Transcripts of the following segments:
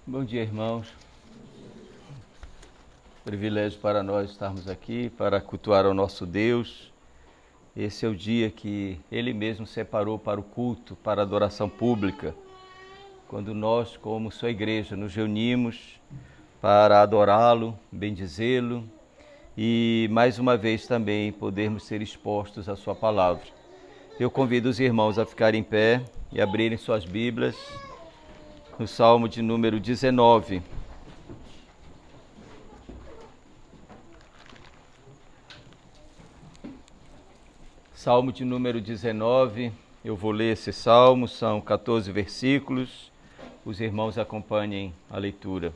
Bom dia, irmãos. Privilégio para nós estarmos aqui para cultuar ao nosso Deus. Esse é o dia que Ele mesmo separou para o culto, para a adoração pública, quando nós, como sua igreja, nos reunimos para adorá-lo, bendizê-lo e, mais uma vez, também podermos ser expostos à sua palavra. Eu convido os irmãos a ficarem em pé e abrirem suas Bíblias no Salmo de número 19. Salmo de número 19, eu vou ler esse salmo, são 14 versículos, os irmãos acompanhem a leitura.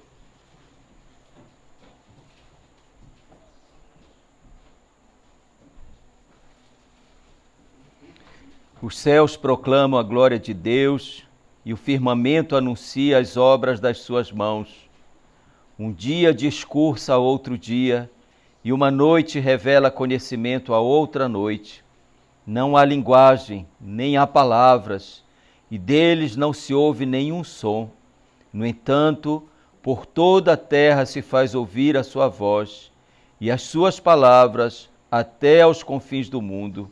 Os céus proclamam a glória de Deus e o firmamento anuncia as obras das suas mãos. Um dia discursa a outro dia e uma noite revela conhecimento a outra noite. Não há linguagem, nem há palavras, e deles não se ouve nenhum som. No entanto, por toda a terra se faz ouvir a sua voz, e as suas palavras até aos confins do mundo.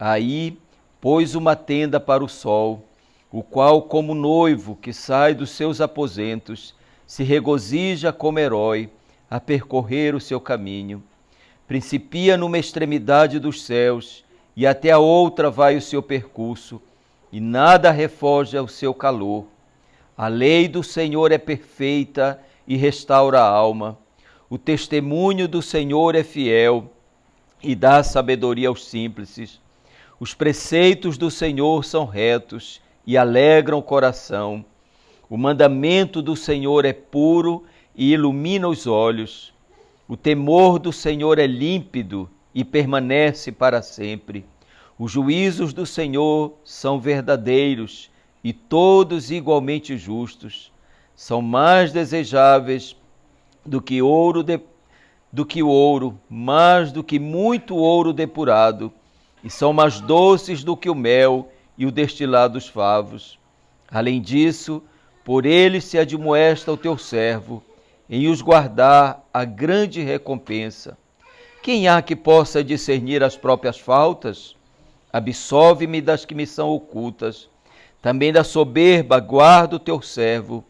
Aí pôs uma tenda para o sol, o qual, como noivo que sai dos seus aposentos, se regozija como herói a percorrer o seu caminho. Principia numa extremidade dos céus, e até a outra vai o seu percurso, e nada refoge ao seu calor. A lei do Senhor é perfeita e restaura a alma. O testemunho do Senhor é fiel e dá sabedoria aos simples. Os preceitos do Senhor são retos e alegram o coração. O mandamento do Senhor é puro e ilumina os olhos. O temor do Senhor é límpido e permanece para sempre. Os juízos do Senhor são verdadeiros e todos igualmente justos. São mais desejáveis do que ouro, mais do que muito ouro depurado, e são mais doces do que o mel e o destilado dos favos. Além disso, por eles se admoesta o teu servo, em os guardar a grande recompensa. Quem há que possa discernir as próprias faltas? Absolve-me das que me são ocultas. Também da soberba guarda o teu servo,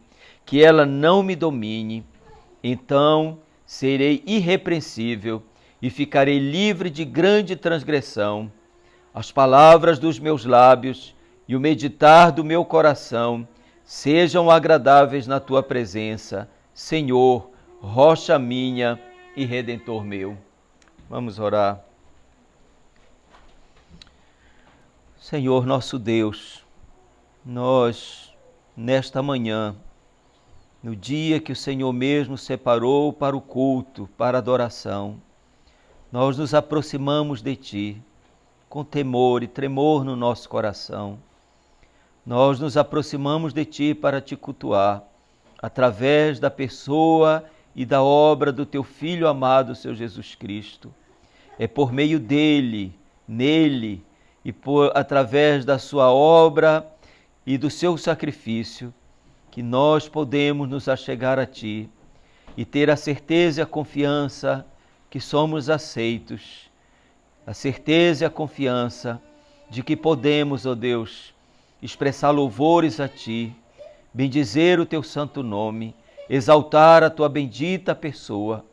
que ela não me domine. Então serei irrepreensível e ficarei livre de grande transgressão. As palavras dos meus lábios e o meditar do meu coração sejam agradáveis na tua presença, Senhor, rocha minha e redentor meu. Vamos orar. Senhor nosso Deus, nós, nesta manhã, no dia que o Senhor mesmo separou para o culto, para a adoração, nós nos aproximamos de Ti, com temor e tremor no nosso coração. Nós nos aproximamos de Ti para Te cultuar, através da pessoa e da obra do Teu Filho amado, Seu Jesus Cristo. É por meio dele, nele e através da sua obra e do seu sacrifício que nós podemos nos achegar a Ti e ter a certeza e a confiança que somos aceitos, a certeza e a confiança de que podemos, ó Deus, expressar louvores a Ti, bendizer o Teu santo nome, exaltar a Tua bendita pessoa.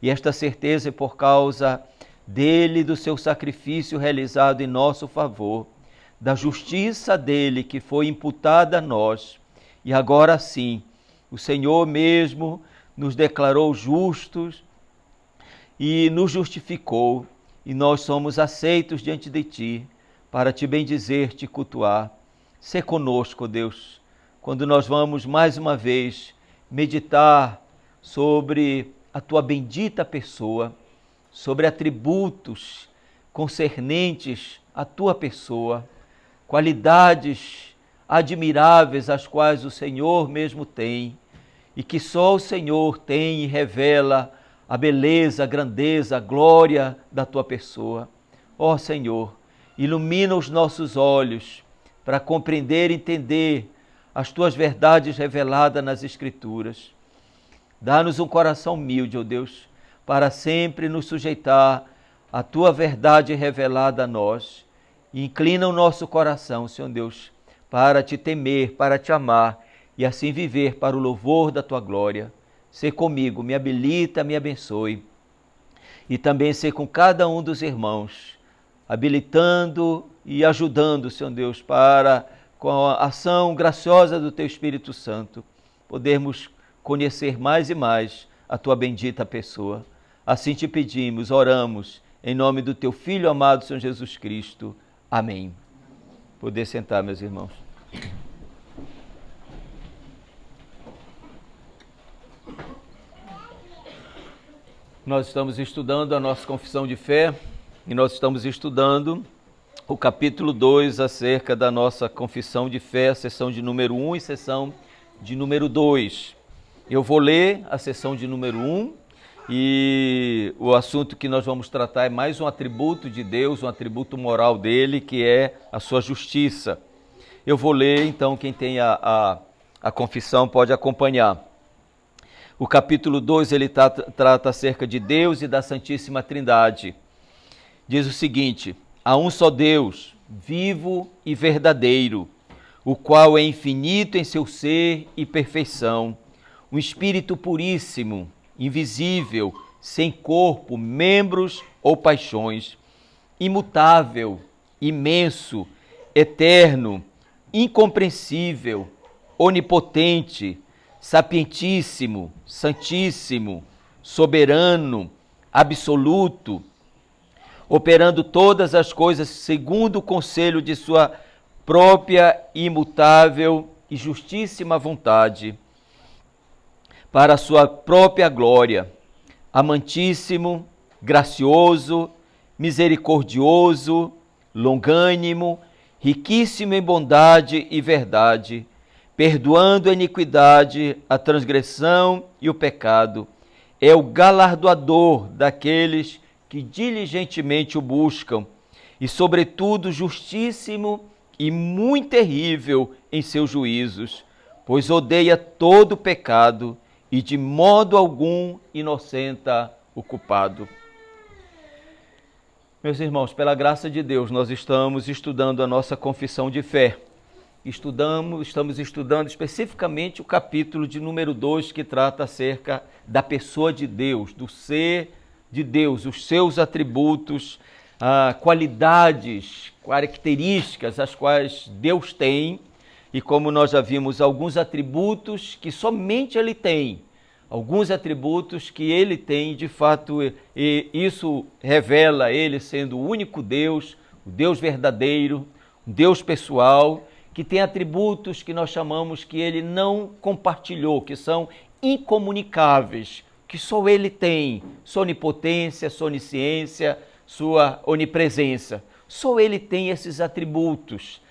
E esta certeza é por causa dele, do seu sacrifício realizado em nosso favor, da justiça dele que foi imputada a nós. E agora sim, o Senhor mesmo nos declarou justos e nos justificou, e nós somos aceitos diante de Ti para Te bendizer, Te cultuar. Sê conosco, Deus, quando nós vamos mais uma vez meditar sobre a Tua bendita pessoa, sobre atributos concernentes à Tua pessoa, qualidades admiráveis as quais o Senhor mesmo tem, e que só o Senhor tem e revela a beleza, a grandeza, a glória da Tua pessoa. Ó Senhor, ilumina os nossos olhos para compreender e entender as tuas verdades reveladas nas Escrituras. Dá-nos um coração humilde, ó Deus, para sempre nos sujeitar à tua verdade revelada a nós. E inclina o nosso coração, Senhor Deus, para te temer, para te amar e assim viver para o louvor da tua glória. Sê comigo, me habilita, me abençoe. E também ser com cada um dos irmãos, habilitando e ajudando, Senhor Deus, para, com a ação graciosa do Teu Espírito Santo, podermos conhecer mais e mais a Tua bendita pessoa. Assim te pedimos, oramos, em nome do Teu Filho amado, Senhor Jesus Cristo. Amém. Poder sentar, meus irmãos. Nós estamos estudando a nossa confissão de fé e nós estamos estudando o capítulo 2 acerca da nossa confissão de fé, a sessão de número 1 e sessão de número 2. Eu vou ler a sessão de número 1 e o assunto que nós vamos tratar é mais um atributo de Deus, um atributo moral dele, que é a sua justiça. Eu vou ler, então quem tem a confissão pode acompanhar. O capítulo 2, ele trata acerca de Deus e da Santíssima Trindade. Diz o seguinte: há um só Deus, vivo e verdadeiro, o qual é infinito em seu ser e perfeição, um Espírito puríssimo, invisível, sem corpo, membros ou paixões, imutável, imenso, eterno, incompreensível, onipotente, sapientíssimo, santíssimo, soberano, absoluto, operando todas as coisas segundo o conselho de sua própria imutável e justíssima vontade, para a sua própria glória, amantíssimo, gracioso, misericordioso, longânimo, riquíssimo em bondade e verdade, perdoando a iniquidade, a transgressão e o pecado. É o galardoador daqueles que diligentemente o buscam, e sobretudo justíssimo e muito terrível em seus juízos, pois odeia todo pecado e de modo algum inocenta o culpado. Meus irmãos, pela graça de Deus, nós estamos estudando a nossa confissão de fé. Estamos estudando especificamente o capítulo de número 2, que trata acerca da pessoa de Deus, do ser de Deus, os seus atributos, qualidades, características as quais Deus tem, e como nós já vimos, alguns atributos que somente Ele tem, alguns atributos que Ele tem, de fato, e isso revela Ele sendo o único Deus, o Deus verdadeiro, um Deus pessoal, que tem atributos que nós chamamos que Ele não compartilhou, que são incomunicáveis, que só Ele tem, sua onipotência, sua onisciência, sua onipresença. Só Ele tem esses atributos.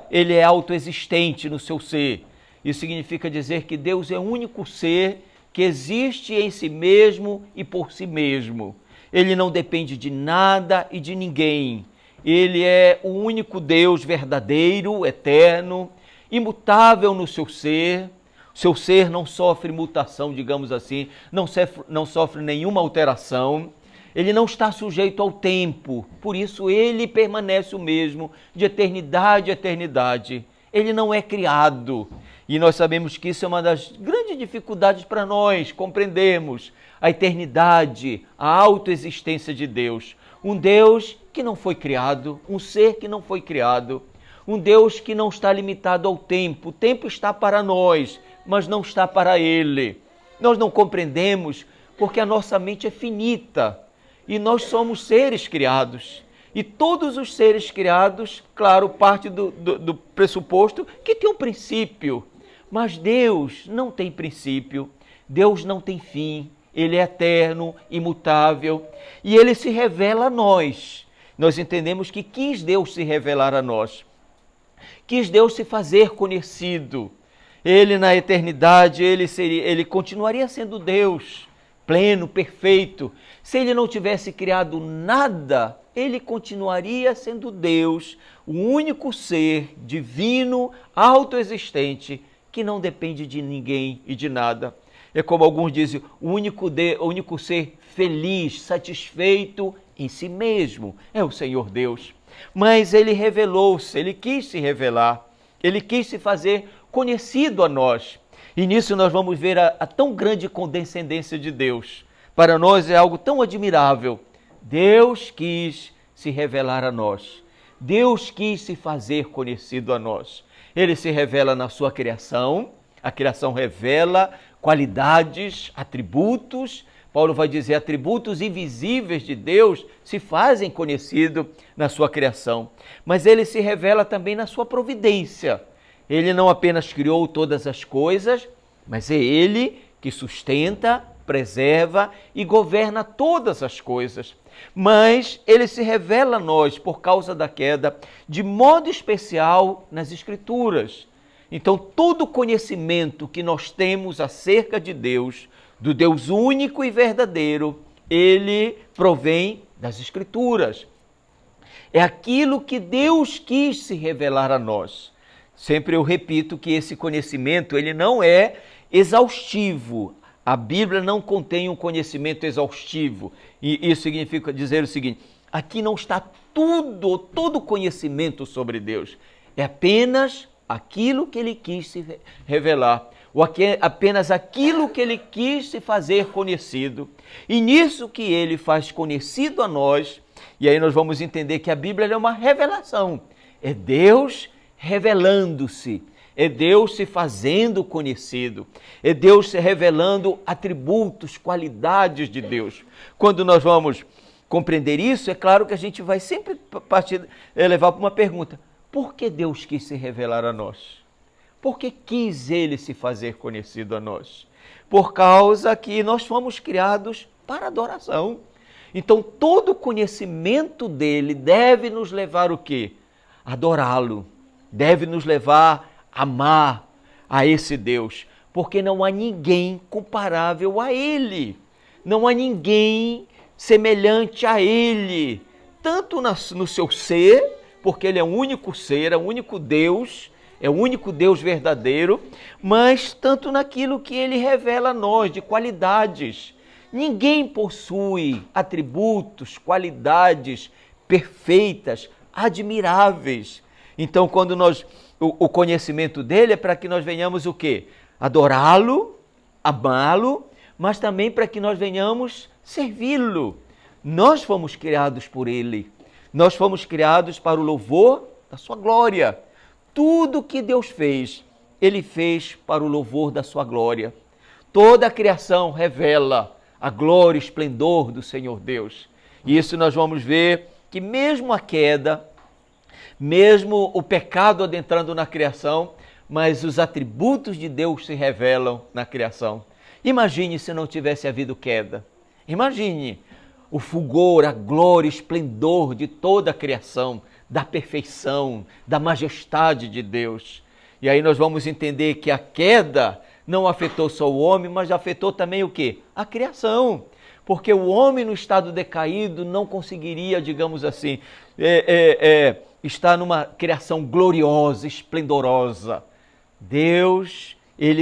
Ele é autoexistente no seu ser. Isso significa dizer que Deus é o único ser que existe em si mesmo e por si mesmo. Ele não depende de nada e de ninguém. Ele é o único Deus verdadeiro, eterno, imutável no seu ser. Seu ser não sofre mutação, digamos assim, não sofre nenhuma alteração. Ele não está sujeito ao tempo, por isso ele permanece o mesmo de eternidade a eternidade. Ele não é criado. E nós sabemos que isso é uma das grandes dificuldades para nós compreendermos a eternidade, a autoexistência de Deus. Um Deus que não foi criado, um ser que não foi criado, um Deus que não está limitado ao tempo. O tempo está para nós, mas não está para Ele. Nós não compreendemos porque a nossa mente é finita e nós somos seres criados. E todos os seres criados, claro, parte do pressuposto que tem um princípio. Mas Deus não tem princípio, Deus não tem fim, Ele é eterno, imutável e Ele se revela a nós. Nós entendemos que quis Deus se revelar a nós, quis Deus se fazer conhecido. Ele na eternidade, ele continuaria sendo Deus, pleno, perfeito. Se Ele não tivesse criado nada, ele continuaria sendo Deus, o único ser divino, autoexistente, que não depende de ninguém e de nada. É como alguns dizem, o único ser feliz, satisfeito em si mesmo, é o Senhor Deus. Mas ele revelou-se, ele quis se revelar, ele quis se fazer conhecido a nós. E nisso nós vamos ver a tão grande condescendência de Deus. Para nós é algo tão admirável. Deus quis se revelar a nós. Deus quis se fazer conhecido a nós. Ele se revela na sua criação. A criação revela qualidades, atributos. Paulo vai dizer, atributos invisíveis de Deus se fazem conhecido na sua criação. Mas ele se revela também na sua providência. Ele não apenas criou todas as coisas, mas é ele que sustenta, preserva e governa todas as coisas. Mas ele se revela a nós por causa da queda, de modo especial nas Escrituras. Então, todo conhecimento que nós temos acerca de Deus, do Deus único e verdadeiro, ele provém das Escrituras. É aquilo que Deus quis se revelar a nós. Sempre eu repito que esse conhecimento ele não é exaustivo. A Bíblia não contém um conhecimento exaustivo. E isso significa dizer o seguinte, aqui não está todo conhecimento sobre Deus. É apenas aquilo que ele quis se revelar. Ou apenas aquilo que ele quis se fazer conhecido. E nisso que ele faz conhecido a nós, e aí nós vamos entender que a Bíblia é uma revelação. É Deus revelando-se, é Deus se fazendo conhecido, é Deus se revelando atributos, qualidades de Deus. Quando nós vamos compreender isso, é claro que a gente vai sempre levar para uma pergunta, por que Deus quis se revelar a nós? Por que quis Ele se fazer conhecido a nós? Por causa que nós fomos criados para adoração. Então todo conhecimento dele deve nos levar o quê? Adorá-lo. Deve nos levar a amar a esse Deus, porque não há ninguém comparável a Ele, não há ninguém semelhante a Ele, tanto no seu ser, porque Ele é o único ser, é o único Deus, é o único Deus verdadeiro, mas tanto naquilo que Ele revela a nós, de qualidades. Ninguém possui atributos, qualidades perfeitas, admiráveis. Então, quando o conhecimento dele é para que nós venhamos o quê? Adorá-lo, amá-lo, mas também para que nós venhamos servi-lo. Nós fomos criados por ele. Nós fomos criados para o louvor da sua glória. Tudo que Deus fez, ele fez para o louvor da sua glória. Toda a criação revela a glória e esplendor do Senhor Deus. E isso nós vamos ver que mesmo a queda, mesmo o pecado adentrando na criação, mas os atributos de Deus se revelam na criação. Imagine se não tivesse havido queda. Imagine o fulgor, a glória, o esplendor de toda a criação, da perfeição, da majestade de Deus. E aí nós vamos entender que a queda não afetou só o homem, mas afetou também o quê? A criação. Porque o homem no estado decaído não conseguiria, digamos assim, estar numa criação gloriosa, esplendorosa. Deus,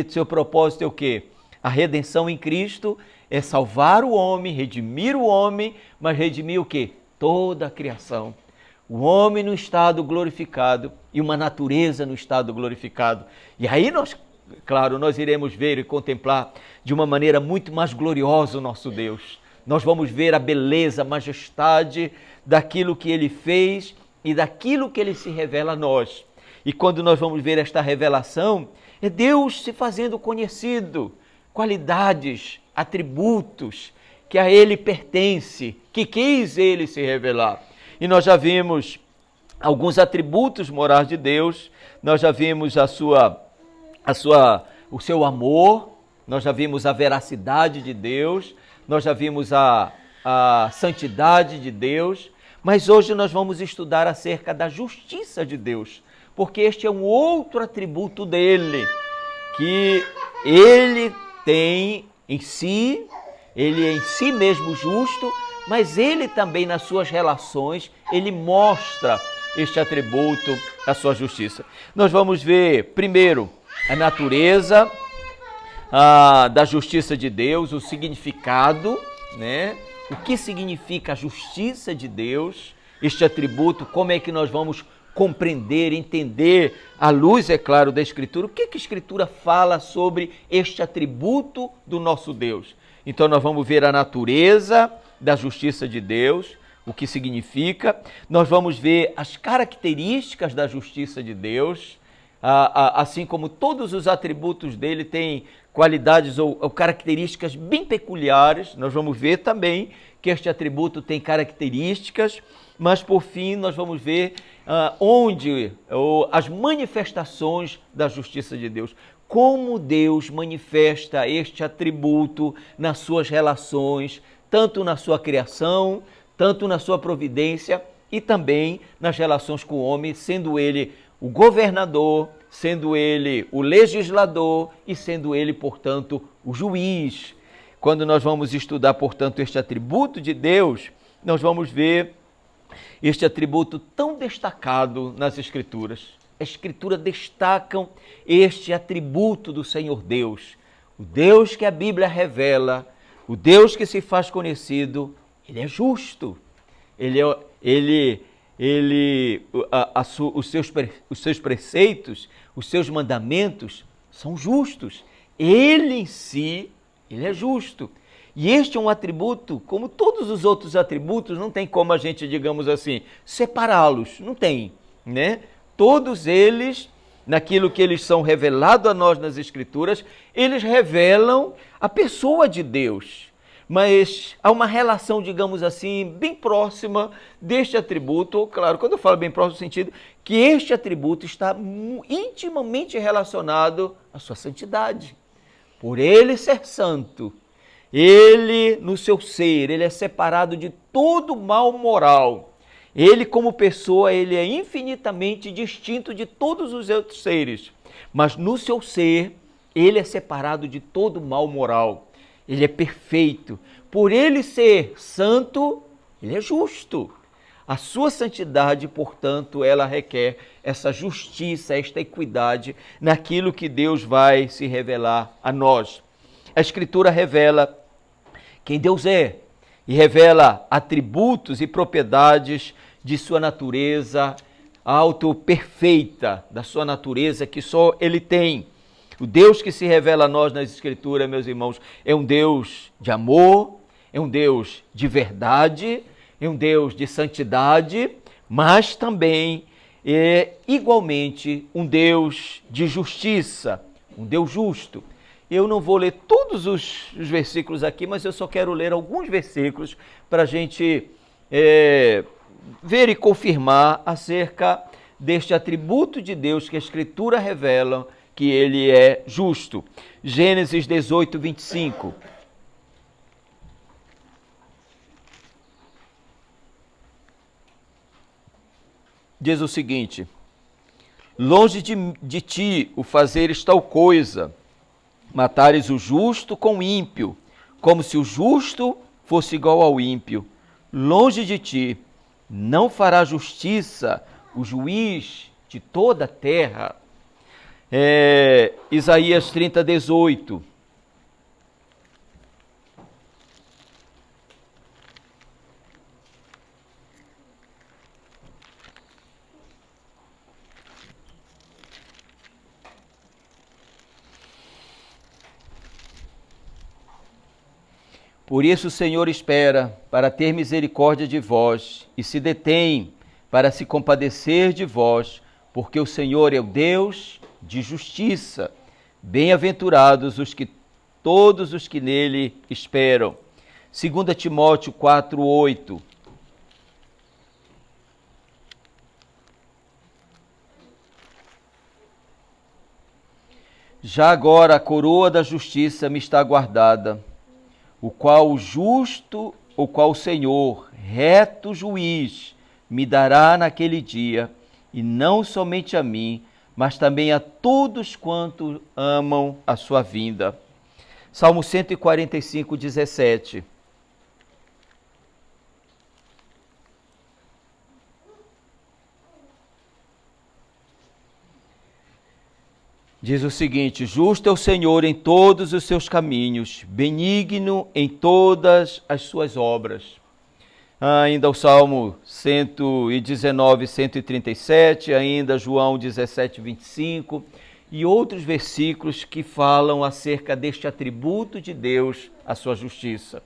seu propósito é o quê? A redenção em Cristo é salvar o homem, redimir o homem, mas redimir o quê? Toda a criação. O homem no estado glorificado e uma natureza no estado glorificado. E aí nós iremos ver e contemplar de uma maneira muito mais gloriosa o nosso Deus. Nós vamos ver a beleza, a majestade daquilo que Ele fez e daquilo que Ele se revela a nós. E quando nós vamos ver esta revelação, é Deus se fazendo conhecido, qualidades, atributos que a Ele pertence, que quis Ele se revelar. E nós já vimos alguns atributos morais de Deus, nós já vimos o seu amor, nós já vimos a veracidade de Deus, nós já vimos a santidade de Deus, mas hoje nós vamos estudar acerca da justiça de Deus, porque este é um outro atributo dele, que ele tem em si, ele é em si mesmo justo, mas ele também nas suas relações, ele mostra este atributo, a sua justiça. Nós vamos ver primeiro a natureza da justiça de Deus, o significado, né? O que significa a justiça de Deus, este atributo, como é que nós vamos compreender, entender, à luz, é claro, da Escritura, o que a Escritura fala sobre este atributo do nosso Deus. Então nós vamos ver a natureza da justiça de Deus, o que significa, nós vamos ver as características da justiça de Deus, assim como todos os atributos dele têm qualidades ou características bem peculiares, nós vamos ver também que este atributo tem características, mas por fim nós vamos ver as manifestações da justiça de Deus. Como Deus manifesta este atributo nas suas relações, tanto na sua criação, tanto na sua providência e também nas relações com o homem, sendo ele o governador, sendo ele o legislador e sendo ele, portanto, o juiz. Quando nós vamos estudar, portanto, este atributo de Deus, nós vamos ver este atributo tão destacado nas Escrituras. A Escritura destacam este atributo do Senhor Deus. O Deus que a Bíblia revela, o Deus que se faz conhecido, ele é justo. Os seus preceitos, os seus mandamentos são justos. Ele em si, ele é justo. E este é um atributo, como todos os outros atributos, não tem como a gente, digamos assim, separá-los. Não tem, né? Todos eles, naquilo que eles são revelados a nós nas Escrituras, eles revelam a pessoa de Deus. Mas há uma relação, digamos assim, bem próxima deste atributo, ou claro, quando eu falo bem próximo, no sentido que este atributo está intimamente relacionado à sua santidade. Por ele ser santo, ele no seu ser, ele é separado de todo mal moral. Ele como pessoa, ele é infinitamente distinto de todos os outros seres. Mas no seu ser, ele é separado de todo mal moral. Ele é perfeito. Por ele ser santo, ele é justo. A sua santidade, portanto, ela requer essa justiça, esta equidade naquilo que Deus vai se revelar a nós. A Escritura revela quem Deus é e revela atributos e propriedades de sua natureza auto-perfeita, da sua natureza que só ele tem. O Deus que se revela a nós nas Escrituras, meus irmãos, é um Deus de amor, é um Deus de verdade, é um Deus de santidade, mas também é igualmente um Deus de justiça, um Deus justo. Eu não vou ler todos os versículos aqui, mas eu só quero ler alguns versículos para a gente ver e confirmar acerca deste atributo de Deus que a Escritura revela, que ele é justo. Gênesis 18, 25. Diz o seguinte: longe de ti o fazeres tal coisa, matares o justo com o ímpio, como se o justo fosse igual ao ímpio. Longe de ti não fará justiça o juiz de toda a terra. Isaías 30, 18. Por isso o Senhor espera para ter misericórdia de vós e se detém para se compadecer de vós, porque o Senhor é o Deus de justiça. Bem-aventurados todos os que nele esperam. 2 Timóteo 4, 8. Já agora a coroa da justiça me está guardada, o qual o Senhor, reto juiz, me dará naquele dia, e não somente a mim, mas também a todos quantos amam a sua vinda. Salmo 145, 17. Diz o seguinte: justo é o Senhor em todos os seus caminhos, benigno em todas as suas obras. Ainda o Salmo 119, 137, ainda João 17, 25 e outros versículos que falam acerca deste atributo de Deus, a sua justiça.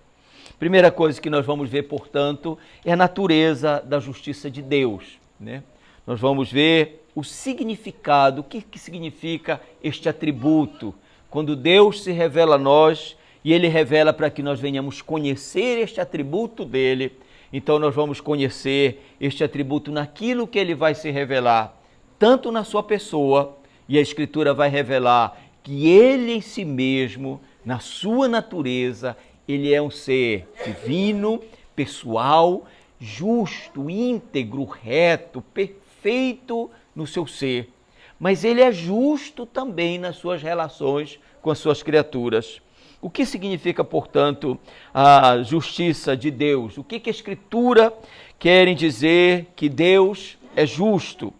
Primeira coisa que nós vamos ver, portanto, é a natureza da justiça de Deus, né? Nós vamos ver o significado, o que significa este atributo. Quando Deus se revela a nós e Ele revela para que nós venhamos conhecer este atributo dEle, então nós vamos conhecer este atributo naquilo que Ele vai se revelar, tanto na sua pessoa, e a Escritura vai revelar que Ele em si mesmo, na sua natureza, Ele é um ser divino, pessoal, justo, íntegro, reto, perfeito no seu ser. Mas Ele é justo também nas suas relações com as suas criaturas. O que significa, portanto, a justiça de Deus? O que a Escritura querem dizer que Deus é justo?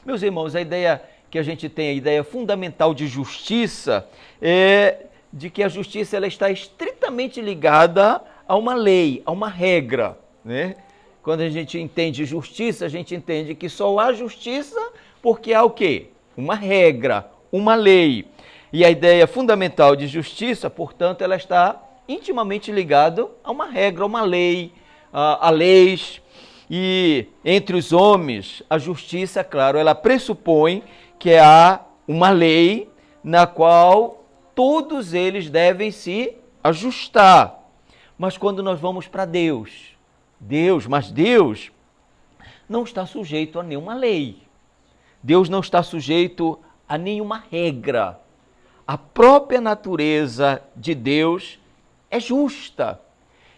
Meus irmãos, a ideia que a gente tem, a ideia fundamental de justiça, é de que a justiça ela está estritamente ligada a uma lei, a uma regra, né? Quando a gente entende justiça, a gente entende que só há justiça porque há o quê? Uma regra, uma lei. E a ideia fundamental de justiça, portanto, ela está intimamente ligada a uma regra, a uma lei, a leis. E entre os homens, a justiça, claro, ela pressupõe que há uma lei na qual todos eles devem se ajustar. Mas quando nós vamos para Deus não está sujeito a nenhuma lei. Deus não está sujeito a nenhuma regra. A própria natureza de Deus é justa.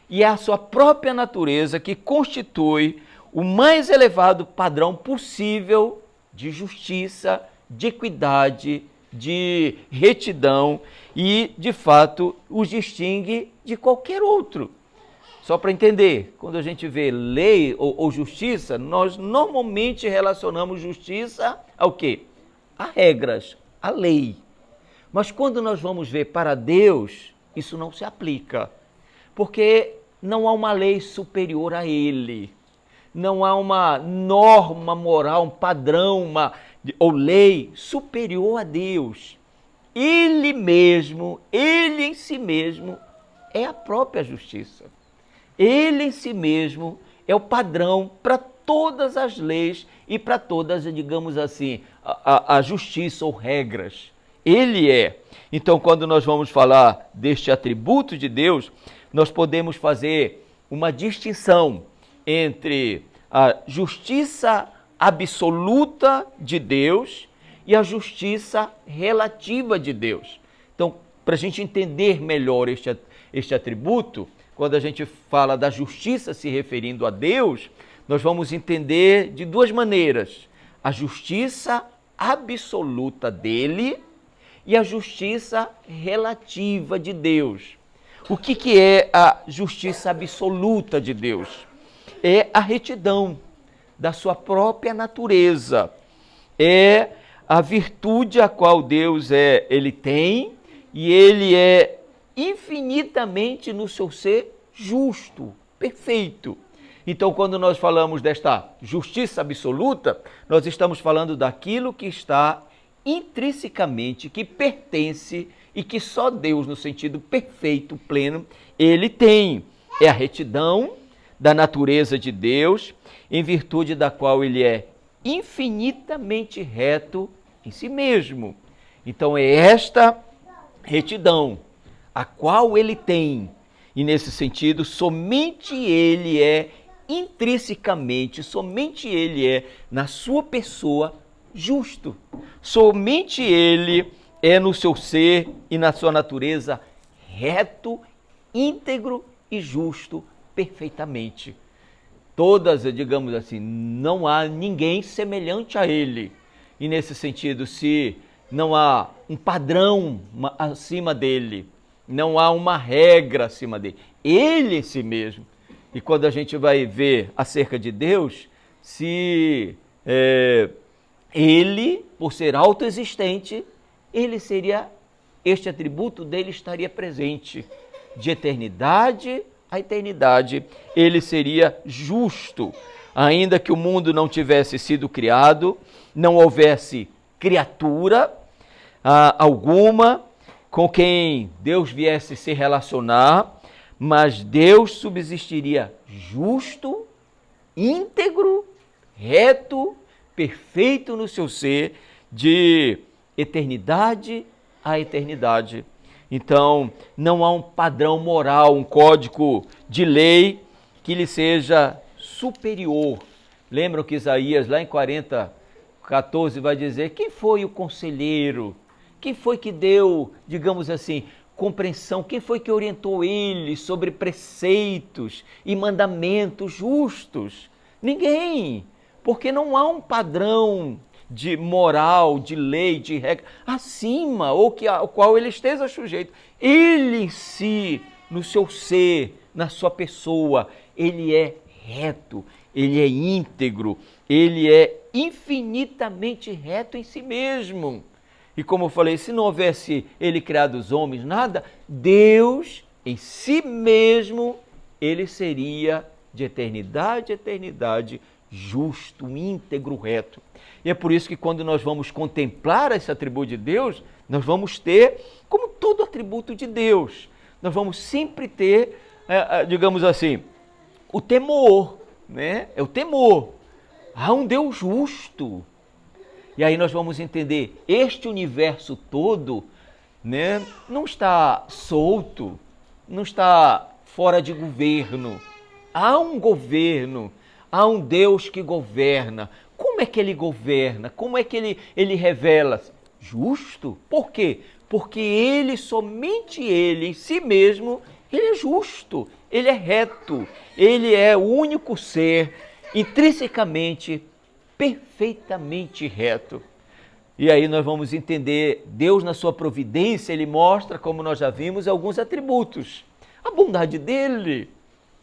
E é a sua própria natureza que constitui o mais elevado padrão possível de justiça, de equidade, de retidão e, de fato, os distingue de qualquer outro. Só para entender, quando a gente vê lei ou justiça, nós normalmente relacionamos justiça ao quê? A regras, a lei. Mas quando nós vamos ver para Deus, isso não se aplica, porque não há uma lei superior a Ele, não há uma norma moral, um padrão ou lei superior a Deus. Ele mesmo, Ele em si mesmo, é a própria justiça. Ele em si mesmo é o padrão para todas as leis e para todas, digamos assim, a justiça ou regras. Ele é. Então, quando nós vamos falar deste atributo de Deus, nós podemos fazer uma distinção entre a justiça absoluta de Deus e a justiça relativa de Deus. Então, para a gente entender melhor este atributo, quando a gente fala da justiça se referindo a Deus, nós vamos entender de duas maneiras: a justiça absoluta dele e a justiça relativa de Deus. O que é a justiça absoluta de Deus? É a retidão da sua própria natureza. É a virtude a qual Deus ele tem, e ele é infinitamente no seu ser justo, perfeito. Então, quando nós falamos desta justiça absoluta, nós estamos falando daquilo que está intrinsecamente, que pertence e que só Deus, no sentido perfeito, pleno, ele tem. É a retidão da natureza de Deus, em virtude da qual ele é infinitamente reto em si mesmo. Então é esta retidão a qual ele tem, e nesse sentido somente ele é intrinsecamente, somente ele é na sua pessoa justo. Somente ele é no seu ser e na sua natureza reto, íntegro e justo perfeitamente. Todas, digamos assim, não há ninguém semelhante a ele. E nesse sentido, se não há um padrão acima dele, não há uma regra acima dele, ele em si mesmo. E quando a gente vai ver acerca de Deus, se ele, por ser autoexistente, este atributo dele estaria presente. De eternidade a eternidade, ele seria justo. Ainda que o mundo não tivesse sido criado, não houvesse criatura alguma com quem Deus viesse se relacionar, mas Deus subsistiria justo, íntegro, reto, perfeito no seu ser, de eternidade a eternidade. Então, não há um padrão moral, um código de lei que lhe seja superior. Lembram que Isaías, lá em 40:14, vai dizer: quem foi o conselheiro? Quem foi que deu, digamos assim, compreensão? Quem foi que orientou ele sobre preceitos e mandamentos justos? Ninguém, porque não há um padrão de moral, de lei, de regra, acima, ao qual ele esteja sujeito. Ele em si, no seu ser, na sua pessoa, ele é reto, ele é íntegro, ele é infinitamente reto em si mesmo. E como eu falei, se não houvesse ele criado os homens, nada, Deus em si mesmo, ele seria de eternidade a eternidade, justo, íntegro, reto. E é por isso que quando nós vamos contemplar esse atributo de Deus, nós vamos ter, como todo atributo de Deus, nós vamos sempre ter, digamos assim, o temor, né? É o temor. Há um Deus justo. E aí nós vamos entender, este universo todo, né, não está solto, não está fora de governo. Há um governo, há um Deus que governa. Como é que ele governa? Como é que ele revela? Justo. Por quê? Porque ele, somente ele, em si mesmo, ele é justo, ele é reto, ele é o único ser intrinsecamente, perfeitamente reto. E aí nós vamos entender, Deus na sua providência, ele mostra, como nós já vimos, alguns atributos. A bondade dele,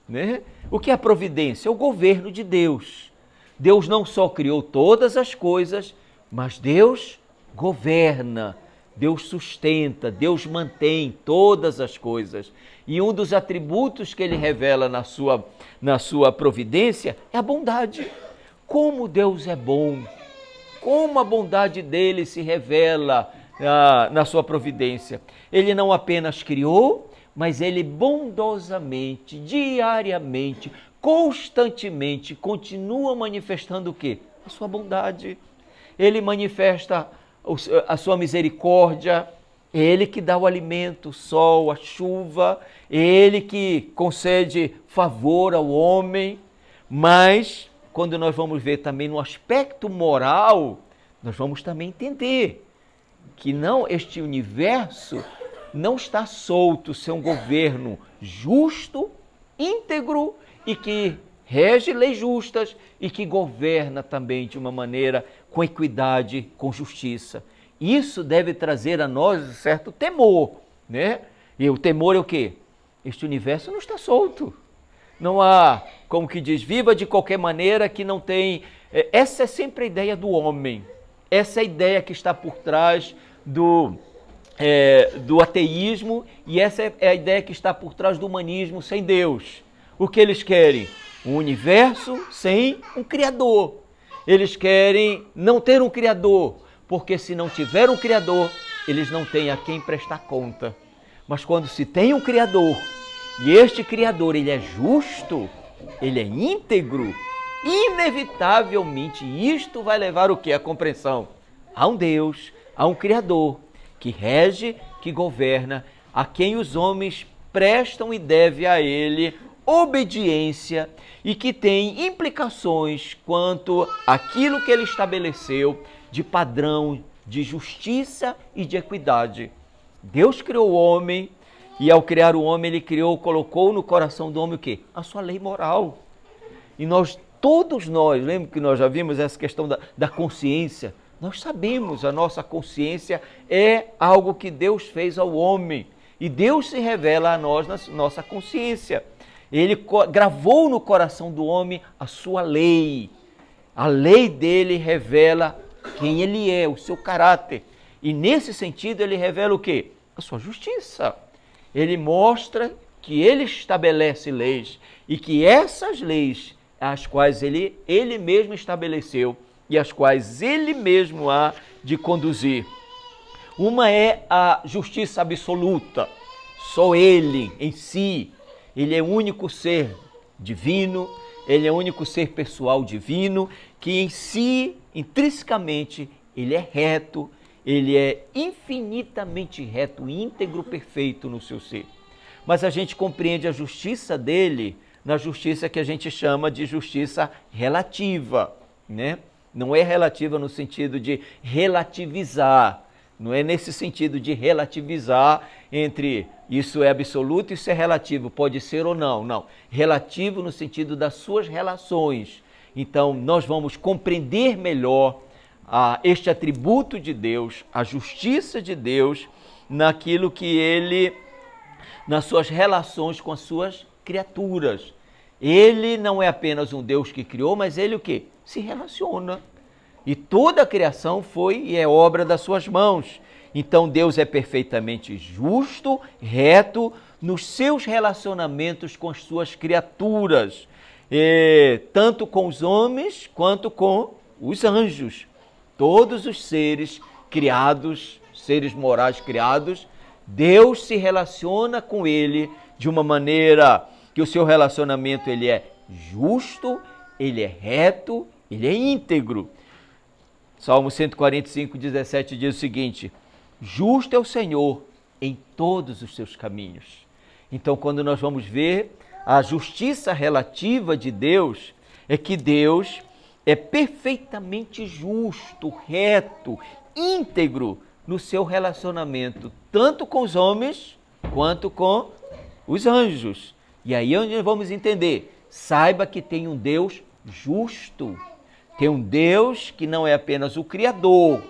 né? O que é a providência? É o governo de Deus. Deus não só criou todas as coisas, mas Deus governa, Deus sustenta, Deus mantém todas as coisas. E um dos atributos que ele revela na sua providência é a bondade. Como Deus é bom, como a bondade dele se revela na sua providência. Ele não apenas criou, mas ele bondosamente, diariamente, constantemente continua manifestando o quê? A sua bondade. Ele manifesta a sua misericórdia, ele que dá o alimento, o sol, a chuva, ele que concede favor ao homem. Mas, quando nós vamos ver também no aspecto moral, nós vamos também entender que este universo não está solto, ser um governo justo, íntegro, e que rege leis justas e que governa também de uma maneira com equidade, com justiça. Isso deve trazer a nós um certo temor, né? E o temor é o quê? Este universo não está solto. Não há, como que diz, viva de qualquer maneira que não tem... Essa é sempre a ideia do homem. Essa é a ideia que está por trás do ateísmo, e essa é a ideia que está por trás do humanismo sem Deus. O que eles querem? Um universo sem um Criador. Eles querem não ter um Criador, porque se não tiver um Criador, eles não têm a quem prestar conta. Mas quando se tem um Criador, e este Criador ele é justo, ele é íntegro, inevitavelmente isto vai levar o quê? A compreensão. Há um Deus, há um Criador, que rege, que governa, a quem os homens prestam e devem a ele obediência e que tem implicações quanto àquilo que ele estabeleceu de padrão de justiça e de equidade. Deus criou o homem e ao criar o homem ele colocou no coração do homem o quê? A sua lei moral. E todos nós, lembra que nós já vimos essa questão da consciência? Nós sabemos, a nossa consciência é algo que Deus fez ao homem e Deus se revela a nós na nossa consciência. Ele gravou no coração do homem a sua lei. A lei dele revela quem ele é, o seu caráter. E nesse sentido ele revela o quê? A sua justiça. Ele mostra que ele estabelece leis e que essas leis, as quais ele mesmo estabeleceu e as quais ele mesmo há de conduzir. Uma é a justiça absoluta, só ele em si, ele é o único ser divino, ele é o único ser pessoal divino, que em si, intrinsecamente, ele é reto, ele é infinitamente reto, íntegro, perfeito no seu ser. Mas a gente compreende a justiça dele na justiça que a gente chama de justiça relativa, né? Não é relativa no sentido de relativizar, não é nesse sentido de relativizar entre isso é absoluto e isso é relativo, pode ser ou não, não. Relativo no sentido das suas relações. Então, nós vamos compreender melhor este atributo de Deus, a justiça de Deus, naquilo que ele, nas suas relações com as suas criaturas. Ele não é apenas um Deus que criou, mas ele o quê? Se relaciona. E toda a criação foi e é obra das suas mãos. Então Deus é perfeitamente justo, reto, nos seus relacionamentos com as suas criaturas, tanto com os homens quanto com os anjos. Todos os seres criados, seres morais criados, Deus se relaciona com ele de uma maneira que o seu relacionamento ele é justo, ele é reto, ele é íntegro. Salmo 145, 17 diz o seguinte: justo é o Senhor em todos os seus caminhos. Então, quando nós vamos ver a justiça relativa de Deus, é que Deus é perfeitamente justo, reto, íntegro no seu relacionamento, tanto com os homens quanto com os anjos. E aí onde nós vamos entender, saiba que tem um Deus justo. Tem um Deus que não é apenas o Criador,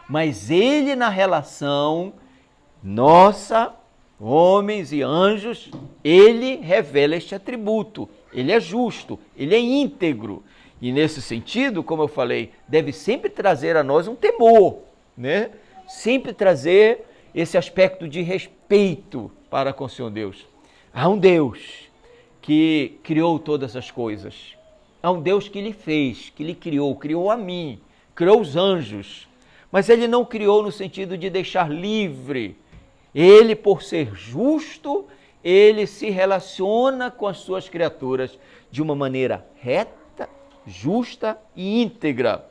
mas ele na relação nossa, homens e anjos, ele revela este atributo. Ele é justo, ele é íntegro. E nesse sentido, como eu falei, deve sempre trazer a nós um temor, né? Sempre trazer esse aspecto de respeito para com o Senhor Deus. Há um Deus que criou todas as coisas. Há um Deus que lhe fez, que lhe criou a mim, criou os anjos. Mas ele não criou no sentido de deixar livre. Ele, por ser justo, ele se relaciona com as suas criaturas de uma maneira reta, justa e íntegra.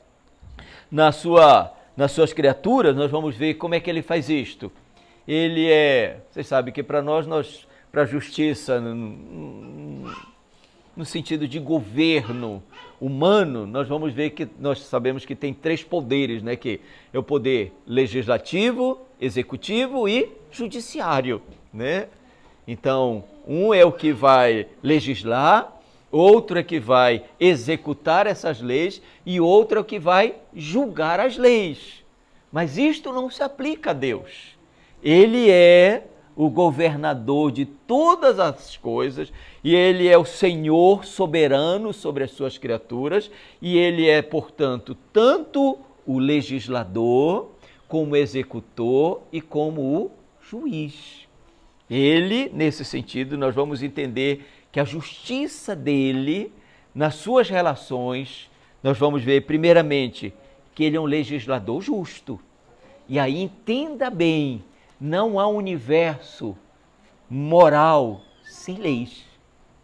Nas suas criaturas, nós vamos ver como é que ele faz isto. Ele vocês sabem que para a justiça, no sentido de governo humano, nós vamos ver que nós sabemos que tem 3 poderes, né? Que é o poder legislativo, executivo e judiciário, né? Então, um é o que vai legislar, outro é que vai executar essas leis e outro é o que vai julgar as leis. Mas isto não se aplica a Deus. Ele é o governador de todas as coisas e ele é o Senhor soberano sobre as suas criaturas e ele é, portanto, tanto o legislador como o executor e como o juiz. Ele, nesse sentido, nós vamos entender que a justiça dele, nas suas relações, nós vamos ver, primeiramente, que ele é um legislador justo. E aí, entenda bem, não há universo moral sem leis.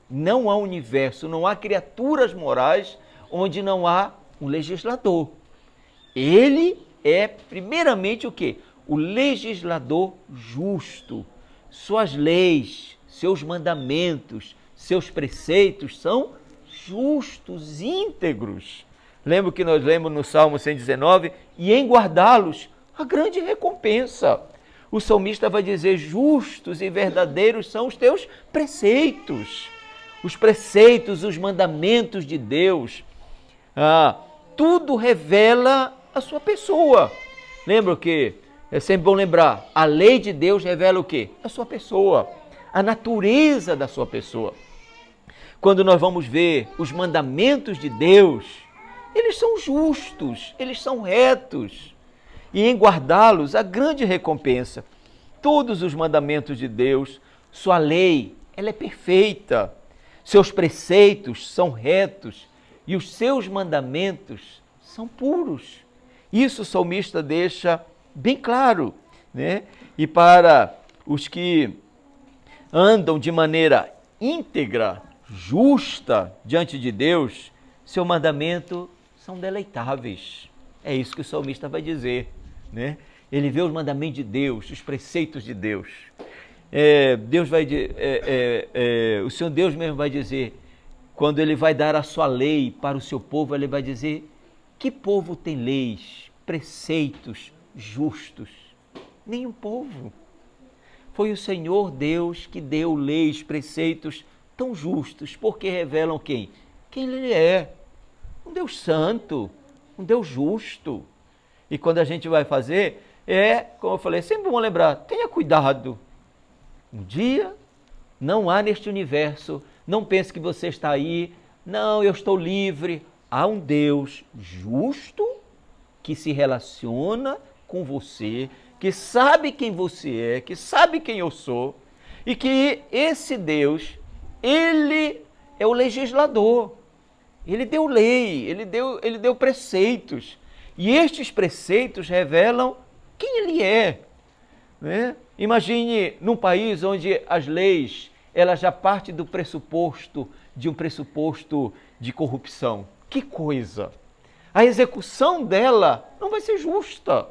Não há universo, não há criaturas morais onde não há um legislador. Ele é, primeiramente, o quê? O legislador justo. Suas leis, seus mandamentos, seus preceitos são justos, íntegros. Lembra que nós lemos no Salmo 119? E em guardá-los, a grande recompensa. O salmista vai dizer, justos e verdadeiros são os teus preceitos. Os preceitos, os mandamentos de Deus, tudo revela a sua pessoa. Lembra que é sempre bom lembrar, a lei de Deus revela o quê? A sua pessoa, a natureza da sua pessoa. Quando nós vamos ver os mandamentos de Deus, eles são justos, eles são retos. e em guardá-los a grande recompensa. Todos os mandamentos de Deus, sua lei, ela é perfeita, seus preceitos são retos e os seus mandamentos são puros. Isso o salmista deixa bem claro, né? E para os que andam de maneira íntegra, justa diante de Deus, seu mandamento são deleitáveis. É isso que o salmista vai dizer, né? Ele vê os mandamentos de Deus, os preceitos de Deus. O Senhor Deus mesmo vai dizer, quando Ele vai dar a sua lei para o seu povo, Ele vai dizer, que povo tem leis, preceitos justos? Nenhum povo. Foi o Senhor Deus que deu leis, preceitos tão justos, porque revelam quem? Quem Ele é. Um Deus santo, um Deus justo. E quando a gente vai fazer, como eu falei, sempre bom lembrar, tenha cuidado. Um dia, não há neste universo, não pense que você está aí, não, eu estou livre. Há um Deus justo que se relaciona com você, que sabe quem você é, que sabe quem eu sou, e que esse Deus, Ele é o legislador. Ele deu lei, ele deu preceitos. E estes preceitos revelam quem Ele é, né? Imagine num país onde as leis, elas já partem do pressuposto, de um pressuposto de corrupção. Que coisa! A execução dela não vai ser justa,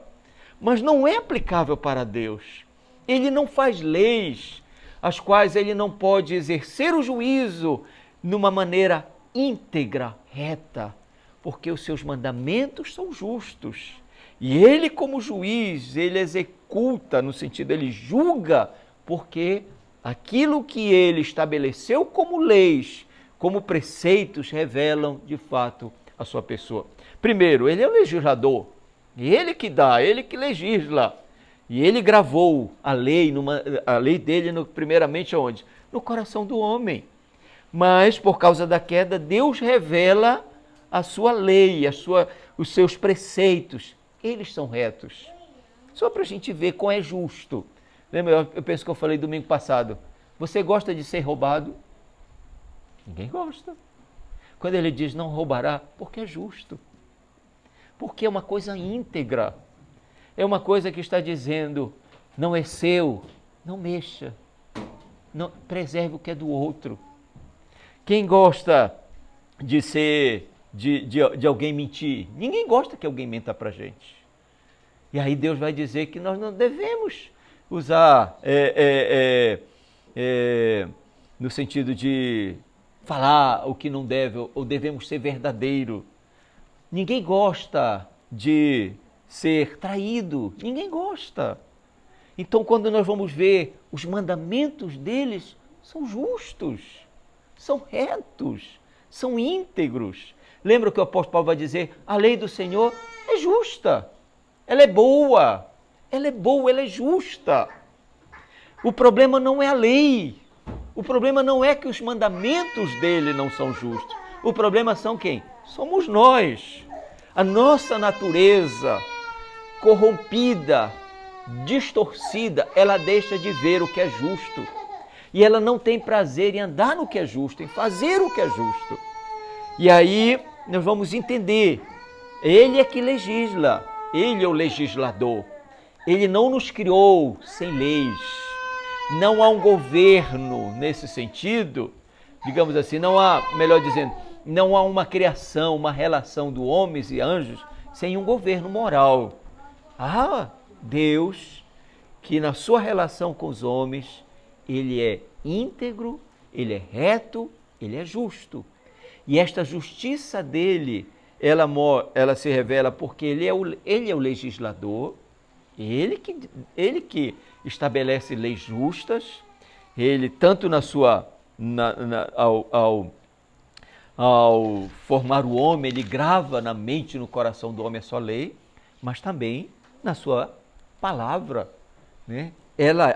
mas não é aplicável para Deus. Ele não faz leis as quais Ele não pode exercer o juízo numa maneira íntegra, reta, porque os seus mandamentos são justos. E Ele, como juiz, Ele executa, no sentido, Ele julga, porque aquilo que Ele estabeleceu como leis, como preceitos, revelam, de fato, a sua pessoa. Primeiro, Ele é o legislador, Ele que dá, Ele que legisla. E Ele gravou a lei dele, primeiramente aonde? No coração do homem. Mas, por causa da queda, Deus revela a sua lei, os seus preceitos. Eles são retos. Só para a gente ver qual é justo. Lembra, eu penso que eu falei domingo passado. Você gosta de ser roubado? Ninguém gosta. Quando ele diz não roubará, porque é justo. Porque é uma coisa íntegra. É uma coisa que está dizendo, não é seu, não mexa. Não, preserve o que é do outro. Quem gosta de alguém mentir? Ninguém gosta que alguém menta para a gente. E aí Deus vai dizer que nós não devemos usar no sentido de falar o que não deve, ou devemos ser verdadeiro. Ninguém gosta de ser traído, ninguém gosta. Então, quando nós vamos ver, os mandamentos deles são justos, são retos, são íntegros. Lembra que o apóstolo Paulo vai dizer, a lei do Senhor é justa, ela é boa, ela é justa. O problema não é a lei, o problema não é que os mandamentos dele não são justos. O problema são quem? Somos nós. A nossa natureza corrompida, distorcida, ela deixa de ver o que é justo. E ela não tem prazer em andar no que é justo, em fazer o que é justo. E aí nós vamos entender, Ele é que legisla, Ele é o legislador. Ele não nos criou sem leis. Não há um governo nesse sentido, digamos assim, não há, melhor dizendo, não há uma criação, uma relação de homens e anjos sem um governo moral. Há Deus que na sua relação com os homens, Ele é íntegro, Ele é reto, Ele é justo. E esta justiça dele, ela se revela porque Ele é o legislador, Ele que estabelece leis justas, Ele tanto na sua, ao formar o homem, Ele grava na mente e no coração do homem a sua lei, mas também na sua palavra, né?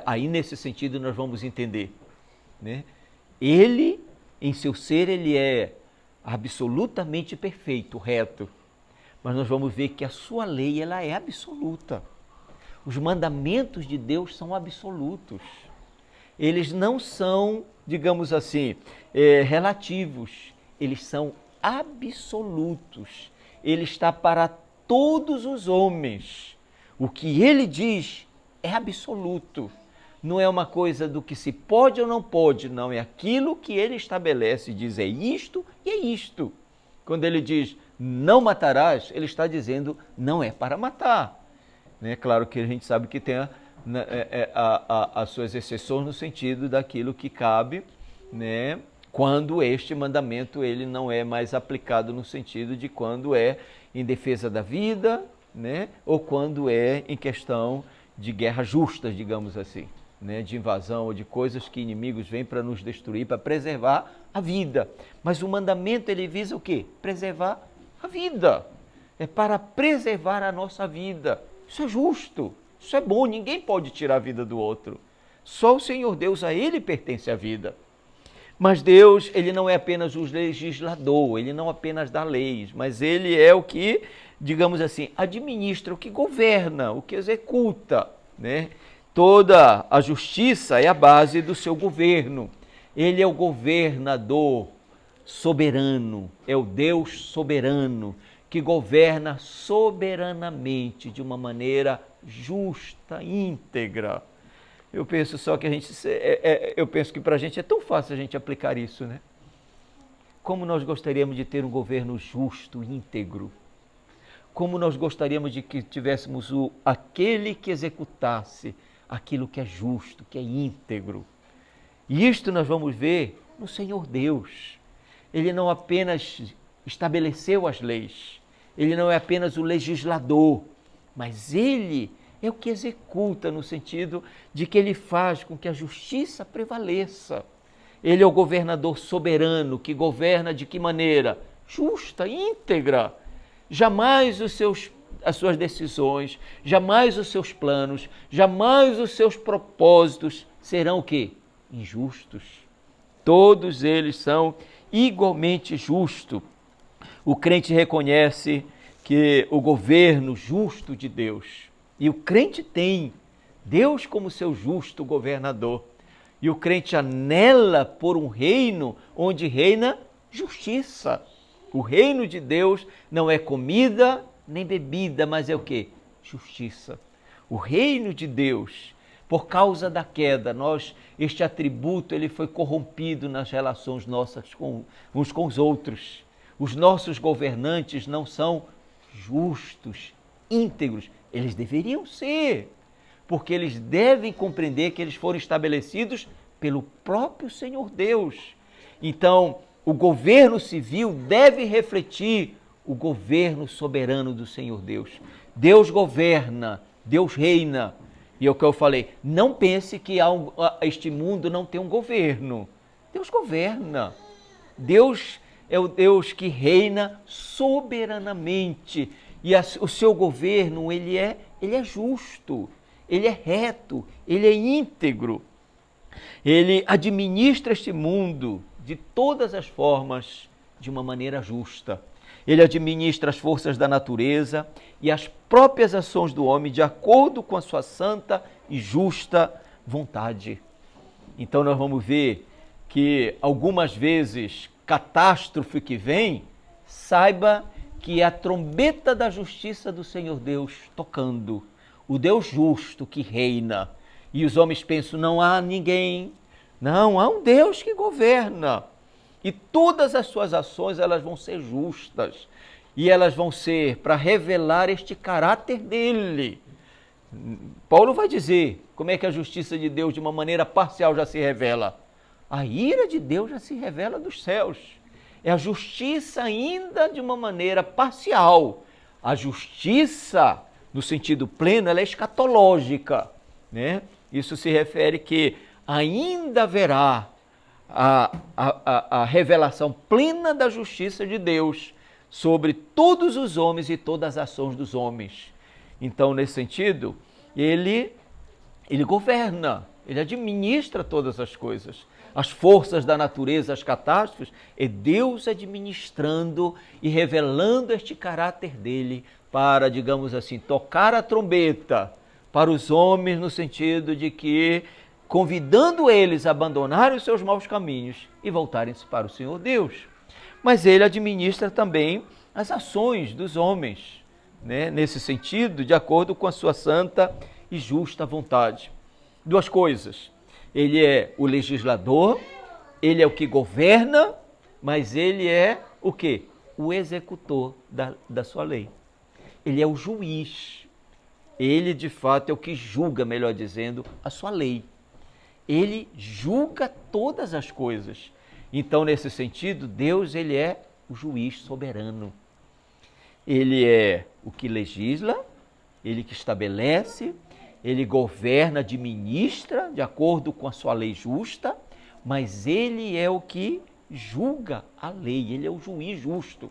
Aí nesse sentido nós vamos entender, né? Ele, em seu ser, Ele é absolutamente perfeito, reto, mas nós vamos ver que a sua lei ela é absoluta. Os mandamentos de Deus são absolutos. Eles não são, digamos assim, relativos. Eles são absolutos. Ele está para todos os homens. O que ele diz é absoluto. Não é uma coisa do que se pode ou não pode, não. É aquilo que ele estabelece, diz é isto e é isto. Quando ele diz não matarás, ele está dizendo não é para matar. É claro que a gente sabe que tem as suas exceções no sentido daquilo que cabe, né, quando este mandamento ele não é mais aplicado no sentido de quando é em defesa da vida, né, ou quando é em questão de guerras justas, digamos assim, né, de invasão ou de coisas que inimigos vêm para nos destruir, para preservar a vida. Mas o mandamento ele visa o quê? Preservar a vida. É para preservar a nossa vida. Isso é justo, isso é bom, ninguém pode tirar a vida do outro. Só o Senhor Deus, a Ele pertence a vida. Mas Deus, Ele não é apenas o legislador, Ele não apenas dá leis, mas Ele é o que, digamos assim, administra, o que governa, o que executa, né? Toda a justiça é a base do seu governo. Ele é o governador soberano, é o Deus soberano, que governa soberanamente, de uma maneira justa, íntegra. Eu penso só que eu penso que para a gente é tão fácil a gente aplicar isso, né? Como nós gostaríamos de ter um governo justo, íntegro. Como nós gostaríamos de que tivéssemos aquele que executasse aquilo que é justo, que é íntegro. E isto nós vamos ver no Senhor Deus. Ele não apenas estabeleceu as leis, ele não é apenas o legislador, mas ele é o que executa, no sentido de que ele faz com que a justiça prevaleça. Ele é o governador soberano, que governa de que maneira? Justa, íntegra. Jamais as suas decisões, jamais os seus planos, jamais os seus propósitos serão o quê? Injustos. Todos eles são igualmente justos. O crente reconhece que o governo justo de Deus, e o crente tem Deus como seu justo governador, e o crente anela por um reino onde reina justiça. O reino de Deus não é comida nem bebida, mas é o quê? Justiça. O reino de Deus, por causa da queda, este atributo ele foi corrompido nas relações nossas uns com os outros. Os nossos governantes não são justos, íntegros. Eles deveriam ser, porque eles devem compreender que eles foram estabelecidos pelo próprio Senhor Deus. Então, o governo civil deve refletir o governo soberano do Senhor Deus. Deus governa, Deus reina. E é o que eu falei, não pense que este mundo não tem um governo. Deus governa. Deus é o Deus que reina soberanamente. E o seu governo, ele é justo, ele é reto, ele é íntegro. Ele administra este mundo de todas as formas de uma maneira justa. Ele administra as forças da natureza e as próprias ações do homem de acordo com a sua santa e justa vontade. Então nós vamos ver que algumas vezes catástrofe que vem, saiba que é a trombeta da justiça do Senhor Deus tocando, o Deus justo que reina. E os homens pensam, não há ninguém, não, há um Deus que governa. E todas as suas ações elas vão ser justas, e elas vão ser para revelar este caráter dele. Paulo vai dizer como é que a justiça de Deus de uma maneira parcial já se revela. A ira de Deus já se revela dos céus. É a justiça ainda de uma maneira parcial. A justiça, no sentido pleno, ela é escatológica, né? Isso se refere que ainda haverá a revelação plena da justiça de Deus sobre todos os homens e todas as ações dos homens. Então, nesse sentido, ele governa, ele administra todas as coisas. as forças da natureza, as catástrofes, é Deus administrando e revelando este caráter dele para, digamos assim, tocar a trombeta para os homens, no sentido de que, convidando eles a abandonarem os seus maus caminhos e voltarem-se para o Senhor Deus. Mas ele administra também as ações dos homens, né? Nesse sentido, de acordo com a sua santa e justa vontade. Duas coisas: ele é o legislador, ele é o que governa, mas ele é o quê? O executor da sua lei. Ele é o juiz. Ele, de fato, é o que julga, melhor dizendo, a sua lei. Ele julga todas as coisas. Então, nesse sentido, Deus, ele é o juiz soberano. Ele é o que legisla, ele que estabelece, ele governa, administra de acordo com a sua lei justa, mas ele é o que julga a lei, ele é o juiz justo.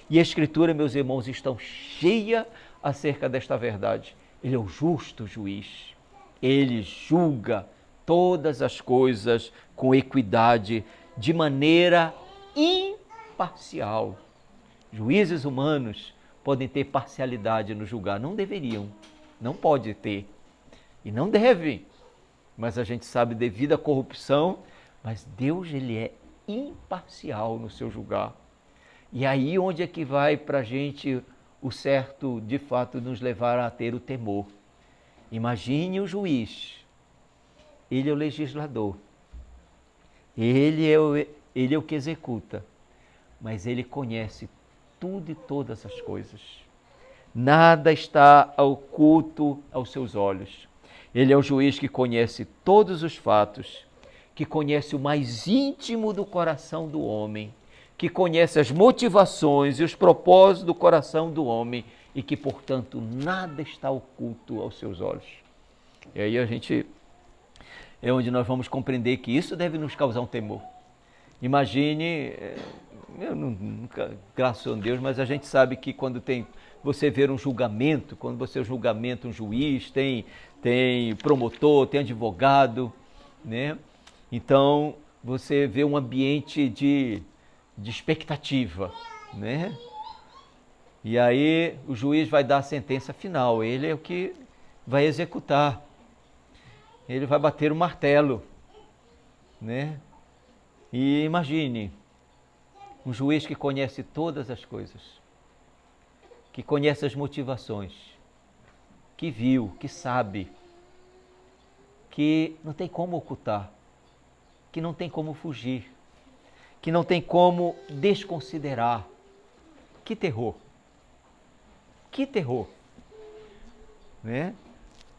E a Escritura, meus irmãos, estão cheia acerca desta verdade. Ele é o justo juiz. Ele julga todas as coisas com equidade, de maneira imparcial. Juízes humanos podem ter parcialidade no julgar, não deveriam, não pode ter e não deve, mas a gente sabe devido à corrupção, mas Deus, ele é imparcial no seu julgar. E aí onde é que vai para a gente o certo, de fato, nos levar a ter o temor. Imagine o juiz, ele é o legislador, ele é o que executa, mas ele conhece tudo e todas as coisas. Nada está oculto aos seus olhos. Ele é o juiz que conhece todos os fatos, que conhece o mais íntimo do coração do homem, que conhece as motivações e os propósitos do coração do homem e que, portanto, nada está oculto aos seus olhos. E aí é onde nós vamos compreender que isso deve nos causar um temor. Imagine, eu nunca, graças a Deus, mas a gente sabe que quando você vê um julgamento, quando você julgamento um juiz, tem promotor, tem advogado, né? Então, você vê um ambiente de expectativa, né? E aí o juiz vai dar a sentença final, ele é o que vai executar, ele vai bater o martelo, né? E imagine, um juiz que conhece todas as coisas, que conhece as motivações, que viu, que sabe, que não tem como ocultar, que não tem como fugir, que não tem como desconsiderar. Que terror! Que terror! Né?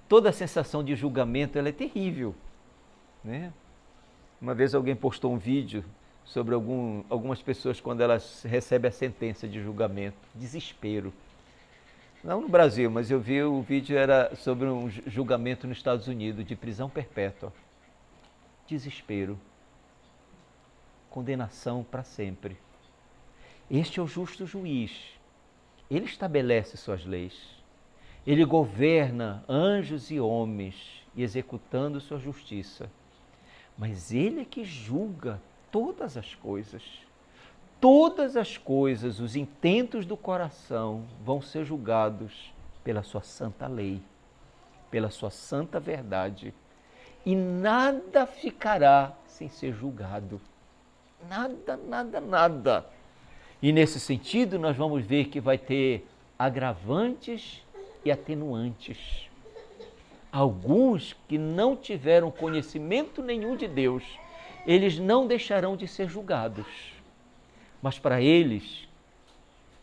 Toda a sensação de julgamento, ela é terrível, né? Uma vez alguém postou um vídeo sobre algumas pessoas quando elas recebem a sentença de julgamento. Desespero. Não no Brasil, mas eu vi o vídeo, era sobre um julgamento nos Estados Unidos, de prisão perpétua. Desespero. Condenação para sempre. Este é o justo juiz. Ele estabelece suas leis. Ele governa anjos e homens, executando sua justiça. Mas ele é que julga todas as coisas. Todas as coisas, os intentos do coração vão ser julgados pela sua santa lei, pela sua santa verdade. E nada ficará sem ser julgado. Nada, nada, nada. E nesse sentido nós vamos ver que vai ter agravantes e atenuantes. Alguns que não tiveram conhecimento nenhum de Deus, eles não deixarão de ser julgados. Mas para eles,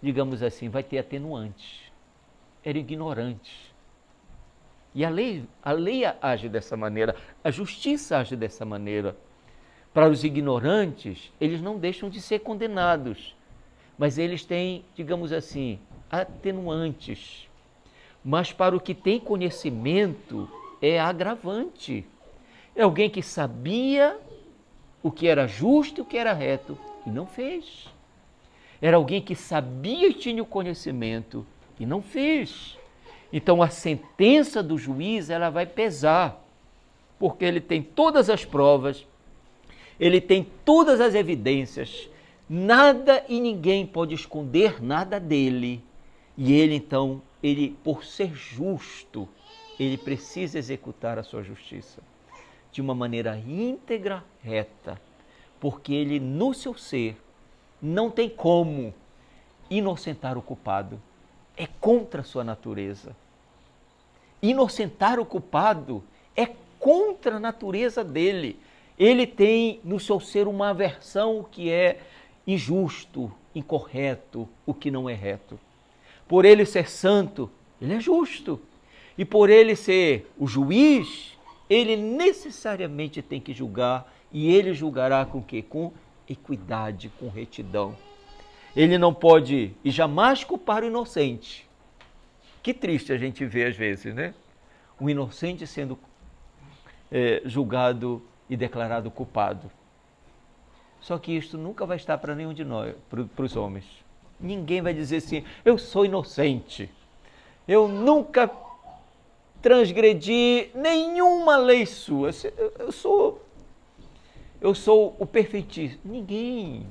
digamos assim, vai ter atenuantes. Eram ignorantes. E a lei age dessa maneira, a justiça age dessa maneira. Para os ignorantes, eles não deixam de ser condenados, mas eles têm, digamos assim, atenuantes. Mas para o que tem conhecimento, é agravante. É alguém que sabia o que era justo e o que era reto e não fez. Era alguém que sabia e tinha o conhecimento e não fez. Então a sentença do juiz, ela vai pesar, porque ele tem todas as provas, ele tem todas as evidências, nada e ninguém pode esconder nada dele. E ele então, por ser justo, ele precisa executar a sua justiça de uma maneira íntegra, reta, porque ele no seu ser não tem como inocentar o culpado. É contra a sua natureza. Inocentar o culpado é contra a natureza dele. Ele tem no seu ser uma aversão que é injusto, incorreto, o que não é reto. Por ele ser santo, ele é justo. E por ele ser o juiz, ele necessariamente tem que julgar, e ele julgará com o quê? Com equidade, com retidão. Ele não pode e jamais culpar o inocente. Que triste a gente vê às vezes, né? O inocente sendo julgado e declarado culpado. Só que isto nunca vai estar para nenhum de nós, para os homens. Ninguém vai dizer assim, eu sou inocente. Eu nunca transgredi nenhuma lei sua. Eu sou o perfeitíssimo. Ninguém.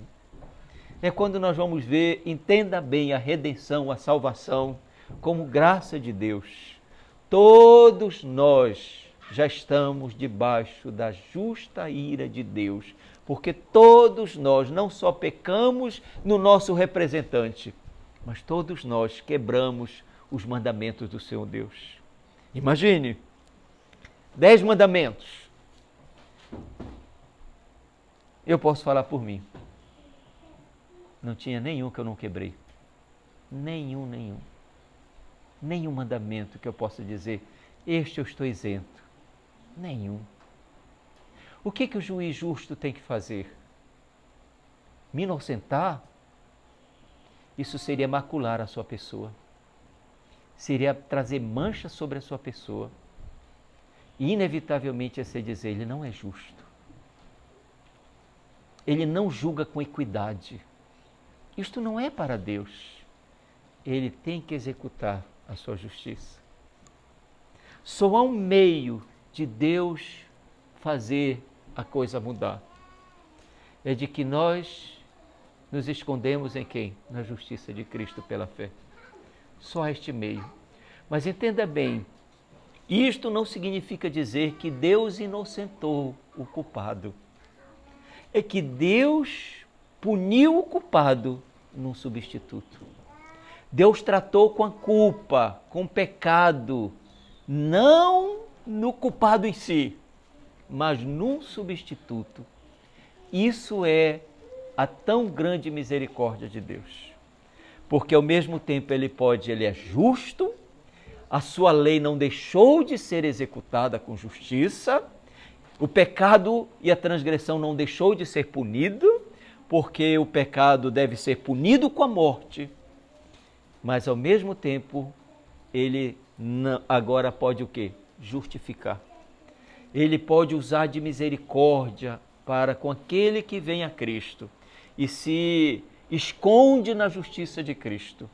É quando nós vamos ver, entenda bem a redenção, a salvação, como graça de Deus. Todos nós já estamos debaixo da justa ira de Deus, porque todos nós não só pecamos no nosso representante, mas todos nós quebramos os mandamentos do Senhor Deus. Imagine, 10 mandamentos. Eu posso falar por mim. Não tinha nenhum que eu não quebrei. Nenhum. Nenhum mandamento que eu possa dizer, este eu estou isento. Nenhum. O que o juiz justo tem que fazer? Me inocentar? Isso seria macular a sua pessoa. Seria trazer mancha sobre a sua pessoa. E inevitavelmente ia ser dizer, ele não é justo. Ele não julga com equidade. Isto não é para Deus. Ele tem que executar a sua justiça. Só há um meio de Deus fazer a coisa mudar. É de que nós nos escondemos em quem? Na justiça de Cristo pela fé. Só este meio. Mas entenda bem, isto não significa dizer que Deus inocentou o culpado. É que Deus puniu o culpado num substituto. Deus tratou com a culpa, com o pecado, não no culpado em si, mas num substituto. Isso é a tão grande misericórdia de Deus. Porque ao mesmo tempo ele é justo, a sua lei não deixou de ser executada com justiça, o pecado e a transgressão não deixou de ser punido, porque o pecado deve ser punido com a morte, mas ao mesmo tempo ele agora pode o quê? Justificar. Ele pode usar de misericórdia para com aquele que vem a Cristo e se esconde na justiça de Cristo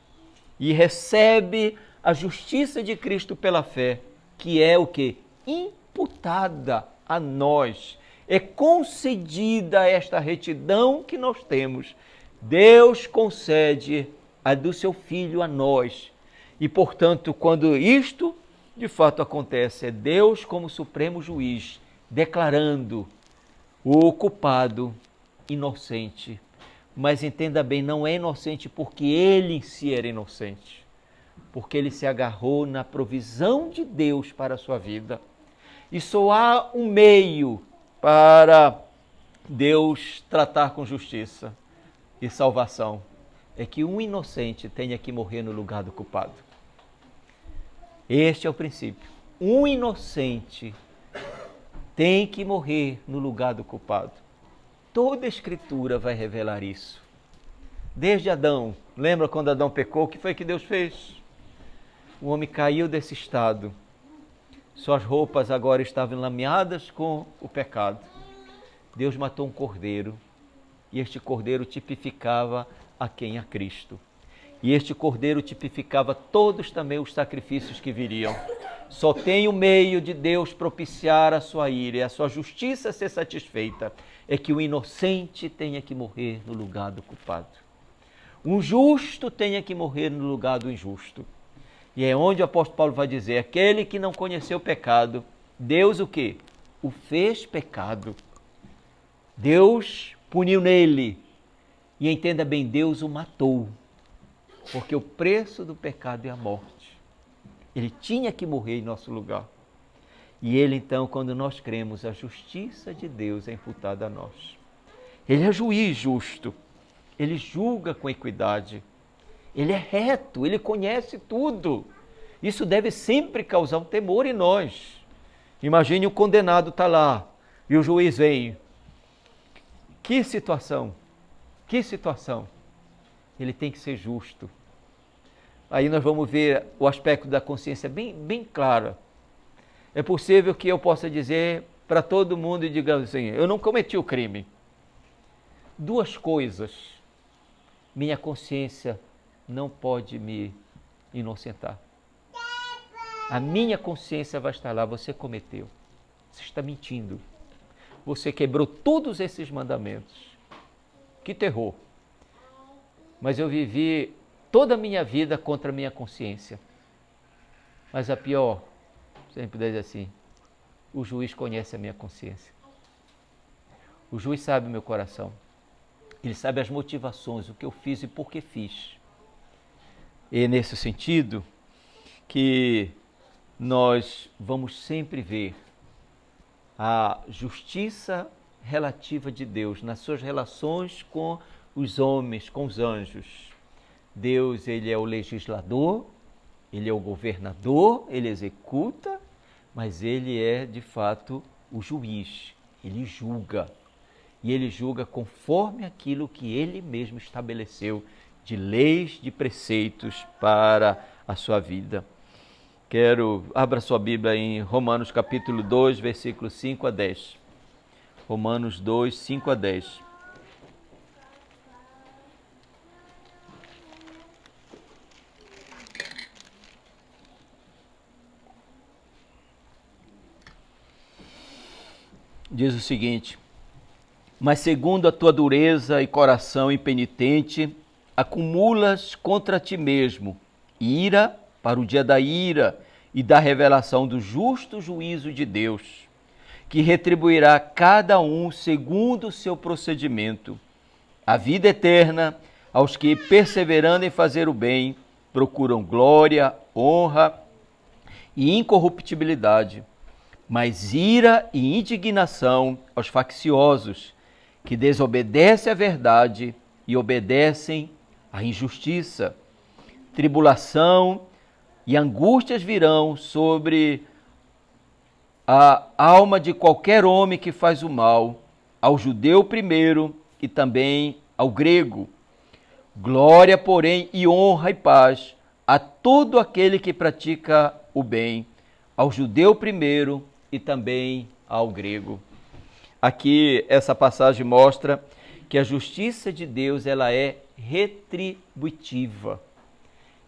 e recebe a justiça de Cristo pela fé, que é o quê? Imputada a nós. É concedida esta retidão que nós temos. Deus concede a do seu Filho a nós. E, portanto, quando isto de fato acontece, é Deus como supremo juiz, declarando o culpado inocente. Mas entenda bem, não é inocente porque ele em si era inocente. Porque ele se agarrou na provisão de Deus para a sua vida. E só há um meio para Deus tratar com justiça e salvação. É que um inocente tenha que morrer no lugar do culpado. Este é o princípio. Um inocente tem que morrer no lugar do culpado. Toda a Escritura vai revelar isso. Desde Adão, lembra quando Adão pecou? O que foi que Deus fez? O homem caiu desse estado. Suas roupas agora estavam lameadas com o pecado. Deus matou um cordeiro. E este cordeiro tipificava a quem? A Cristo. E este cordeiro tipificava todos também os sacrifícios que viriam. Só tem o meio de Deus propiciar a sua ira e a sua justiça ser satisfeita. é que o inocente tenha que morrer no lugar do culpado. Um justo tenha que morrer no lugar do injusto. E é onde o apóstolo Paulo vai dizer, aquele que não conheceu o pecado, Deus o quê? O fez pecado. Deus puniu nele. E entenda bem, Deus o matou. Porque o preço do pecado é a morte. Ele tinha que morrer em nosso lugar. E ele então, quando nós cremos, a justiça de Deus é imputada a nós. Ele é juiz justo. Ele julga com equidade. Ele é reto, ele conhece tudo. Isso deve sempre causar um temor em nós. Imagine o condenado está lá e o juiz vem. Que situação? Que situação? Ele tem que ser justo. Aí nós vamos ver o aspecto da consciência bem claro. É possível que eu possa dizer para todo mundo e diga assim, eu não cometi o crime. Duas coisas, minha consciência não pode me inocentar. A minha consciência vai estar lá, você cometeu, você está mentindo, você quebrou todos esses mandamentos. Que terror! Mas eu vivi toda a minha vida contra a minha consciência. Mas a pior, sempre diz assim, o juiz conhece a minha consciência. O juiz sabe o meu coração. Ele sabe as motivações, o que eu fiz e por que fiz. E é nesse sentido que nós vamos sempre ver a justiça relativa de Deus nas suas relações com os homens, com os anjos. Deus, ele é o legislador, ele é o governador, ele executa, mas ele é de fato o juiz, ele julga. E ele julga conforme aquilo que ele mesmo estabeleceu de leis, de preceitos para a sua vida. Abra sua Bíblia em Romanos capítulo 2, versículos 5 a 10. Romanos 2, 5 a 10. Diz o seguinte: mas segundo a tua dureza e coração impenitente, acumulas contra ti mesmo ira para o dia da ira e da revelação do justo juízo de Deus, que retribuirá cada um segundo o seu procedimento. A vida eterna aos que, perseverando em fazer o bem, procuram glória, honra e incorruptibilidade, mas ira e indignação aos facciosos, que desobedecem à verdade e obedecem à injustiça. Tribulação e angústias virão sobre a alma de qualquer homem que faz o mal, ao judeu primeiro e também ao grego. Glória, porém, e honra e paz a todo aquele que pratica o bem, ao judeu primeiro e também ao grego. Aqui essa passagem mostra que a justiça de Deus ela é retributiva.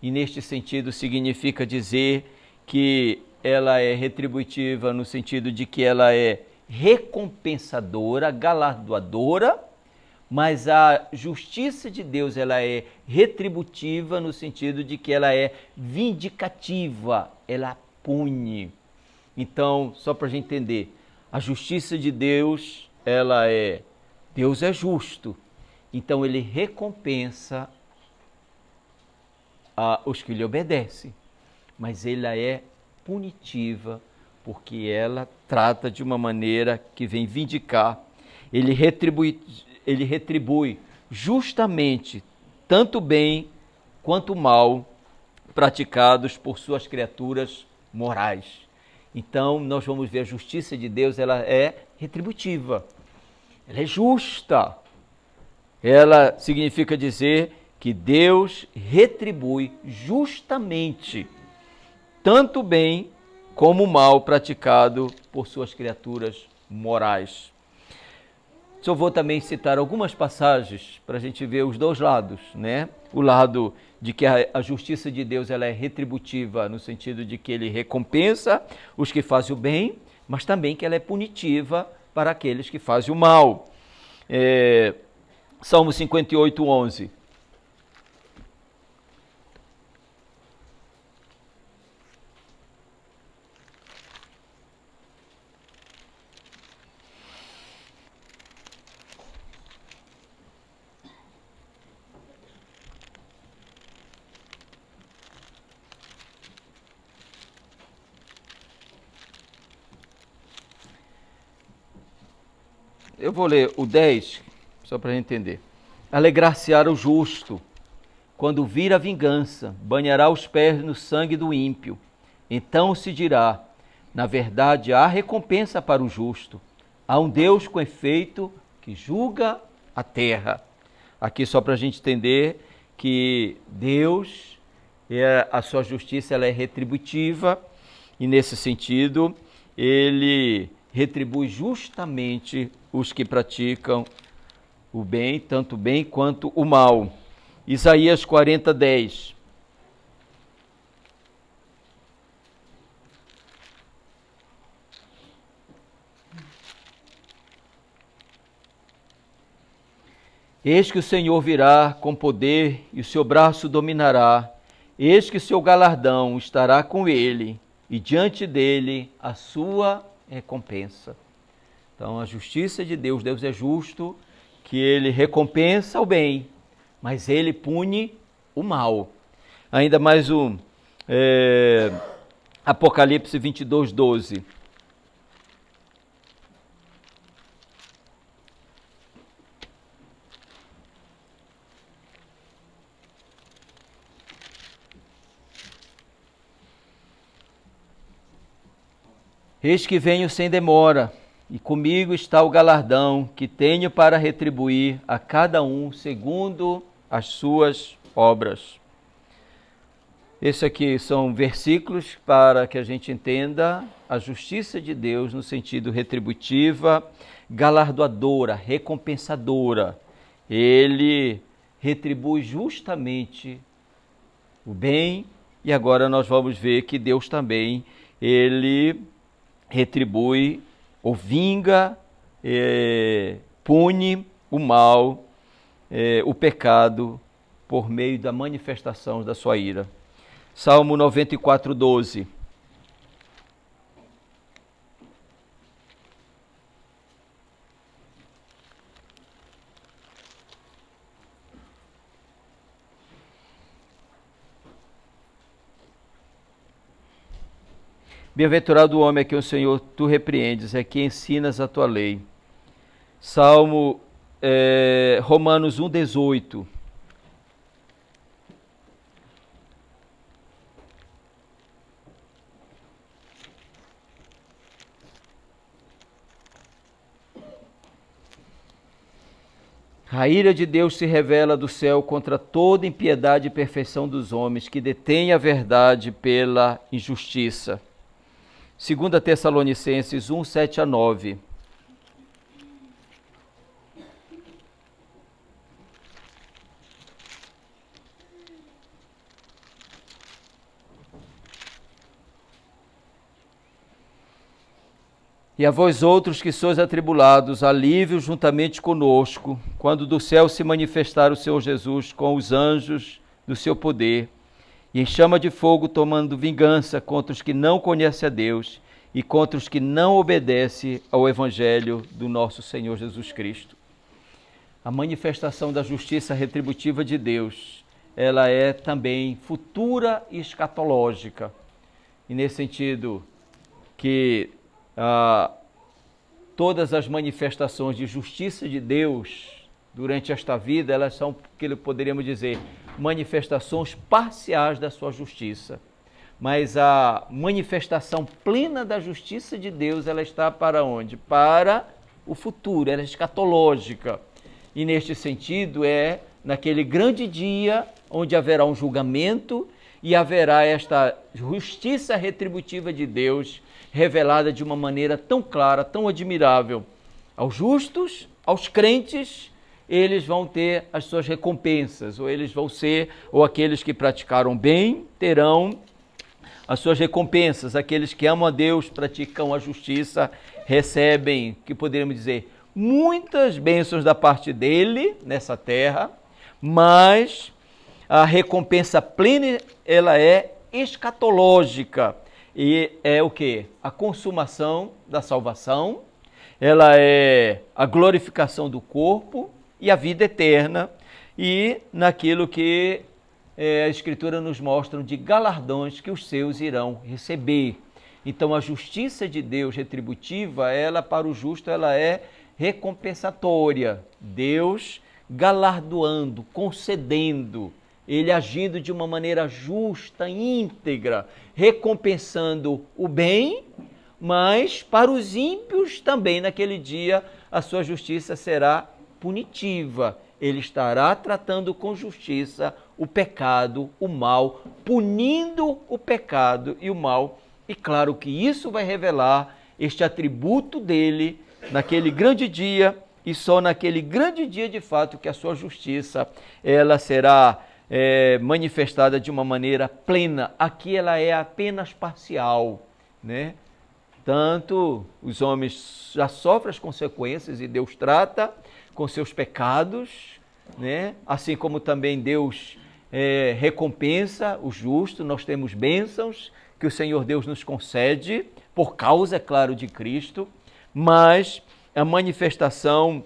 E neste sentido significa dizer que ela é retributiva no sentido de que ela é recompensadora, galardoadora, mas a justiça de Deus ela é retributiva no sentido de que ela é vindicativa, ela pune. Então, só para a gente entender, a justiça de Deus, Deus é justo, então ele recompensa os que lhe obedecem, mas ela é punitiva, porque ela trata de uma maneira que vem vindicar. Ele retribui justamente tanto bem quanto mal praticados por suas criaturas morais. Então, nós vamos ver a justiça de Deus, ela é retributiva, ela é justa. Ela significa dizer que Deus retribui justamente tanto o bem como o mal praticado por suas criaturas morais. Eu vou também citar algumas passagens para a gente ver os dois lados, né? O lado de que a justiça de Deus ela é retributiva no sentido de que ele recompensa os que fazem o bem, mas também que ela é punitiva para aqueles que fazem o mal. Salmo 58, 11. Eu vou ler o 10, só para entender. Alegrar-se-á o justo, quando vir a vingança, banhará os pés no sangue do ímpio. Então se dirá, na verdade há recompensa para o justo. Há um Deus com efeito que julga a terra. Aqui só para a gente entender que Deus, a sua justiça ela é retributiva e nesse sentido ele retribui justamente os que praticam o bem, tanto o bem quanto o mal. Isaías 40, 10. Eis que o Senhor virá com poder e o seu braço dominará. Eis que o seu galardão estará com ele e diante dele a sua recompensa. Então, a justiça de Deus, Deus é justo, que ele recompensa o bem, mas ele pune o mal. Ainda mais Apocalipse 22, 12. Eis que venho sem demora, e comigo está o galardão que tenho para retribuir a cada um segundo as suas obras. Esses aqui são versículos para que a gente entenda a justiça de Deus no sentido retributiva, galardoadora, recompensadora. Ele retribui justamente o bem e agora nós vamos ver que Deus também, ele retribui ou vinga, pune o mal, o pecado, por meio da manifestação da sua ira. Salmo 94, 12. Bem-aventurado o homem a quem o Senhor tu repreendes, é que ensinas a tua lei. Salmo, Romanos 1, 18. A ira de Deus se revela do céu contra toda impiedade e perfeição dos homens, que detêm a verdade pela injustiça. 2 Tessalonicenses 1, 7 a 9. E a vós outros que sois atribulados, alívio juntamente conosco, quando do céu se manifestar o Senhor Jesus com os anjos do seu poder, e em chama de fogo tomando vingança contra os que não conhecem a Deus e contra os que não obedecem ao Evangelho do nosso Senhor Jesus Cristo. A manifestação da justiça retributiva de Deus, ela é também futura e escatológica. E nesse sentido que todas as manifestações de justiça de Deus durante esta vida, elas são, que poderíamos dizer, manifestações parciais da sua justiça. Mas a manifestação plena da justiça de Deus, ela está para onde? Para o futuro, ela é escatológica. E neste sentido é naquele grande dia onde haverá um julgamento e haverá esta justiça retributiva de Deus revelada de uma maneira tão clara, tão admirável. Aos justos, aos crentes, eles vão ter as suas recompensas, ou eles vão ser, ou aqueles que praticaram bem terão as suas recompensas, aqueles que amam a Deus, praticam a justiça, recebem, que poderíamos dizer, muitas bênçãos da parte dele nessa terra, mas a recompensa plena, ela é escatológica. E é o quê? A consumação da salvação, ela é a glorificação do corpo e a vida eterna, e naquilo que a Escritura nos mostra de galardões que os seus irão receber. Então a justiça de Deus retributiva, ela para o justo, ela é recompensatória. Deus galardoando, concedendo, ele agindo de uma maneira justa, íntegra, recompensando o bem, mas para os ímpios também naquele dia a sua justiça será punitiva. Ele estará tratando com justiça o pecado, o mal, punindo o pecado e o mal. E claro que isso vai revelar este atributo dele naquele grande dia, e só naquele grande dia de fato que a sua justiça ela será manifestada de uma maneira plena. Aqui ela é apenas parcial, né? Tanto os homens já sofrem as consequências e Deus trata com seus pecados, né? Assim como também Deus recompensa o justo. Nós temos bênçãos que o Senhor Deus nos concede, por causa, é claro, de Cristo, mas a manifestação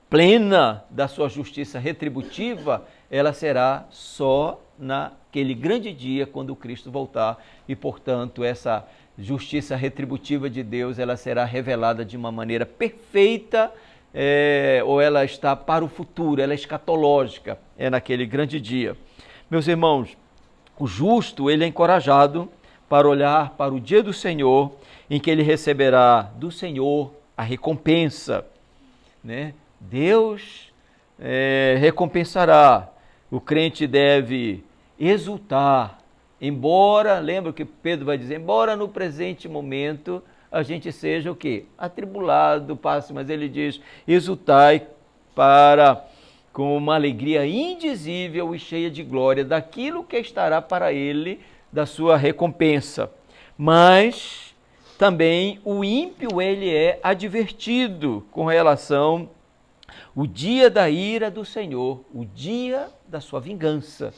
plena da sua justiça retributiva, ela será só naquele grande dia, quando Cristo voltar, e, portanto, essa justiça retributiva de Deus, ela será revelada de uma maneira perfeita, ou ela está para o futuro, ela é escatológica, é naquele grande dia. Meus irmãos, o justo, ele é encorajado para olhar para o dia do Senhor, em que ele receberá do Senhor a recompensa, né? Deus recompensará. O crente deve exultar, embora, lembra o que Pedro vai dizer, embora no presente momento a gente seja o quê? Atribulado, passe, mas ele diz, exultai com uma alegria indizível e cheia de glória daquilo que estará para ele, da sua recompensa. Mas também o ímpio, ele é advertido com relação ao dia da ira do Senhor, o dia da sua vingança.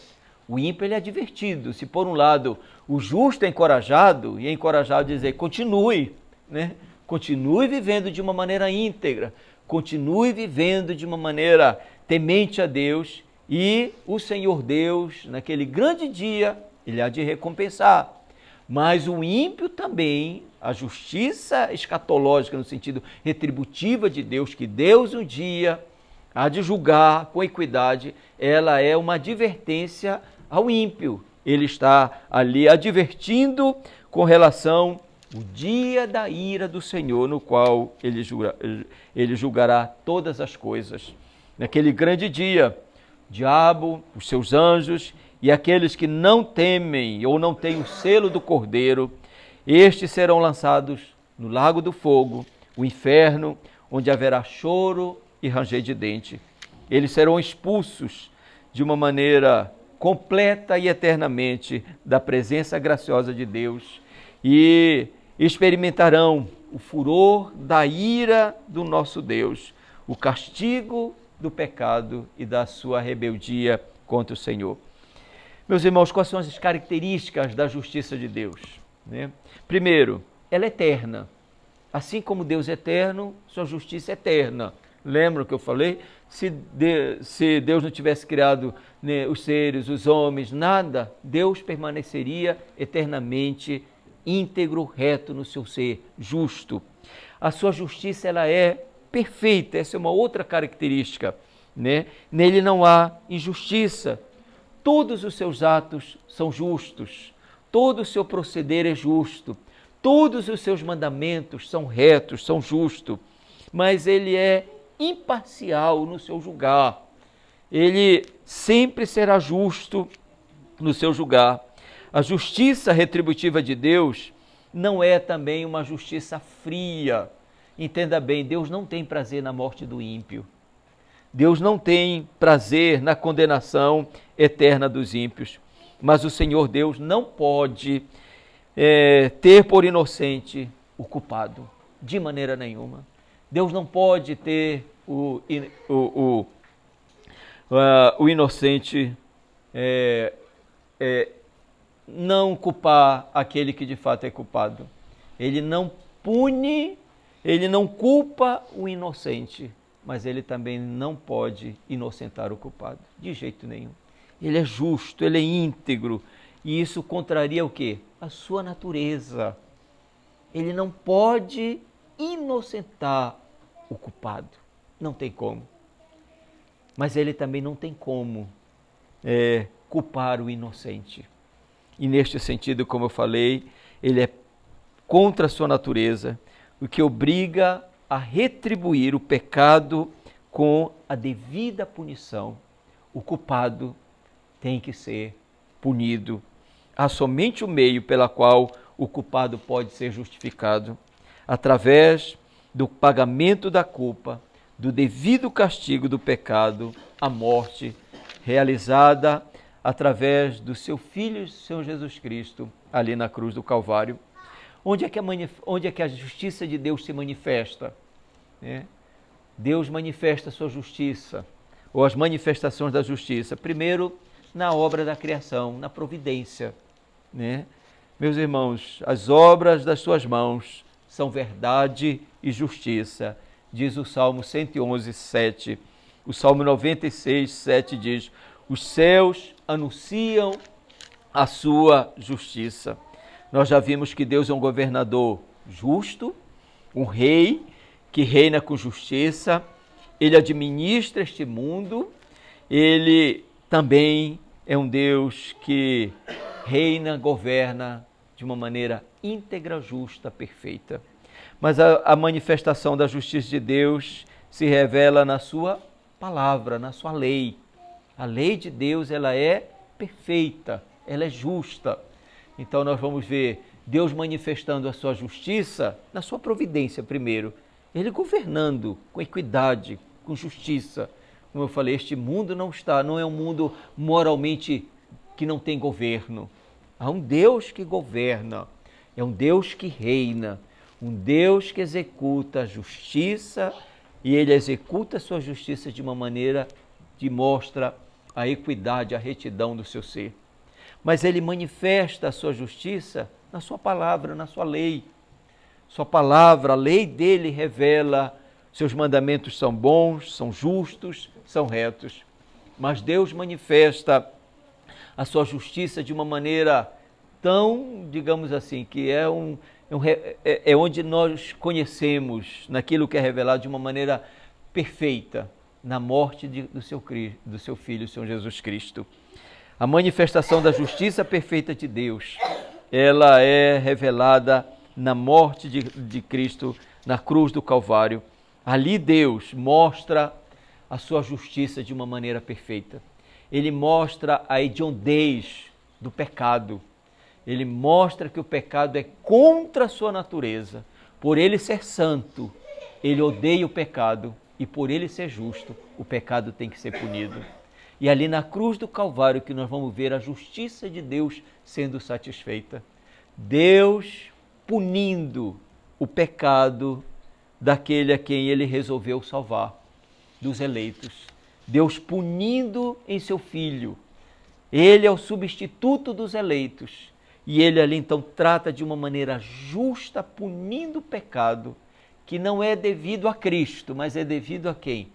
O ímpio, ele é advertido. Se por um lado o justo é encorajado, e é encorajado a dizer, continue, né? Continue vivendo de uma maneira íntegra, continue vivendo de uma maneira temente a Deus, e o Senhor Deus, naquele grande dia, ele há de recompensar. Mas o ímpio também, a justiça escatológica no sentido retributiva de Deus, que Deus um dia há de julgar com equidade, ela é uma advertência ao ímpio. Ele está ali advertindo com relação ao dia da ira do Senhor, no qual ele julgará todas as coisas. Naquele grande dia, o diabo, os seus anjos e aqueles que não temem ou não têm o selo do Cordeiro, estes serão lançados no lago do fogo, o inferno, onde haverá choro e ranger de dente. Eles serão expulsos de uma maneira completa e eternamente da presença graciosa de Deus e experimentarão o furor da ira do nosso Deus, o castigo do pecado e da sua rebeldia contra o Senhor. Meus irmãos, quais são as características da justiça de Deus, né? Primeiro, ela é eterna. Assim como Deus é eterno, sua justiça é eterna. Lembra o que eu falei? Se Deus não tivesse criado, né, os seres, os homens, nada, Deus permaneceria eternamente íntegro, reto no seu ser, justo. A sua justiça, ela é perfeita, essa é uma outra característica, né? Nele não há injustiça. Todos os seus atos são justos, todo o seu proceder é justo, todos os seus mandamentos são retos, são justos, mas ele é imparcial no seu julgar. Ele sempre será justo no seu julgar. A justiça retributiva de Deus não é também uma justiça fria. Entenda bem, Deus não tem prazer na morte do ímpio. Deus não tem prazer na condenação eterna dos ímpios. Mas o Senhor Deus não pode ter por inocente o culpado, de maneira nenhuma. Deus não pode ter o inocente não culpar aquele que de fato é culpado. Ele não pune, ele não culpa o inocente, mas ele também não pode inocentar o culpado, de jeito nenhum. Ele é justo, ele é íntegro, e isso contraria o quê? A sua natureza. Ele não pode inocentar o culpado, não tem como. Mas ele também não tem como culpar o inocente. E neste sentido, como eu falei, ele é contra a sua natureza, o que obriga a retribuir o pecado com a devida punição. O culpado tem que ser punido. Há somente o meio pela qual o culpado pode ser justificado, através do pagamento da culpa, do devido castigo do pecado, a morte, realizada através do seu Filho, Senhor Jesus Cristo, ali na cruz do Calvário. Onde é que a justiça de Deus se manifesta? Deus manifesta a sua justiça, ou as manifestações da justiça, primeiro na obra da criação, na providência. Meus irmãos, as obras das suas mãos são verdade e justiça, diz o Salmo 111, 7. O Salmo 96, 7 diz: os céus anunciam a sua justiça. Nós já vimos que Deus é um governador justo, um rei que reina com justiça, ele administra este mundo, ele também é um Deus que reina, governa de uma maneira íntegra, justa, perfeita. Mas a manifestação da justiça de Deus se revela na sua palavra, na sua lei. A lei de Deus, ela é perfeita, ela é justa. Então nós vamos ver Deus manifestando a sua justiça na sua providência primeiro. Ele governando com equidade, com justiça. Como eu falei, este mundo não é um mundo moralmente que não tem governo. Há um Deus que governa, é um Deus que reina, um Deus que executa a justiça, e ele executa a sua justiça de uma maneira que mostra a equidade, a retidão do seu ser. Mas ele manifesta a sua justiça na sua palavra, na sua lei. Sua palavra, a lei dele revela, seus mandamentos são bons, são justos, são retos. Mas Deus manifesta a sua justiça de uma maneira tão, digamos assim, que é onde nós conhecemos, naquilo que é revelado de uma maneira perfeita, na morte do seu Filho, o Senhor Jesus Cristo. A manifestação da justiça perfeita de Deus, ela é revelada na morte de Cristo, na cruz do Calvário. Ali Deus mostra a sua justiça de uma maneira perfeita. Ele mostra a hediondez do pecado. Ele mostra que o pecado é contra a sua natureza. Por ele ser santo, ele odeia o pecado. E por ele ser justo, o pecado tem que ser punido. E ali na cruz do Calvário que nós vamos ver a justiça de Deus sendo satisfeita. Deus punindo o pecado daquele a quem ele resolveu salvar, dos eleitos. Deus punindo em seu Filho. Ele é o substituto dos eleitos. E ele ali então trata de uma maneira justa, punindo o pecado, que não é devido a Cristo, mas é devido a quem?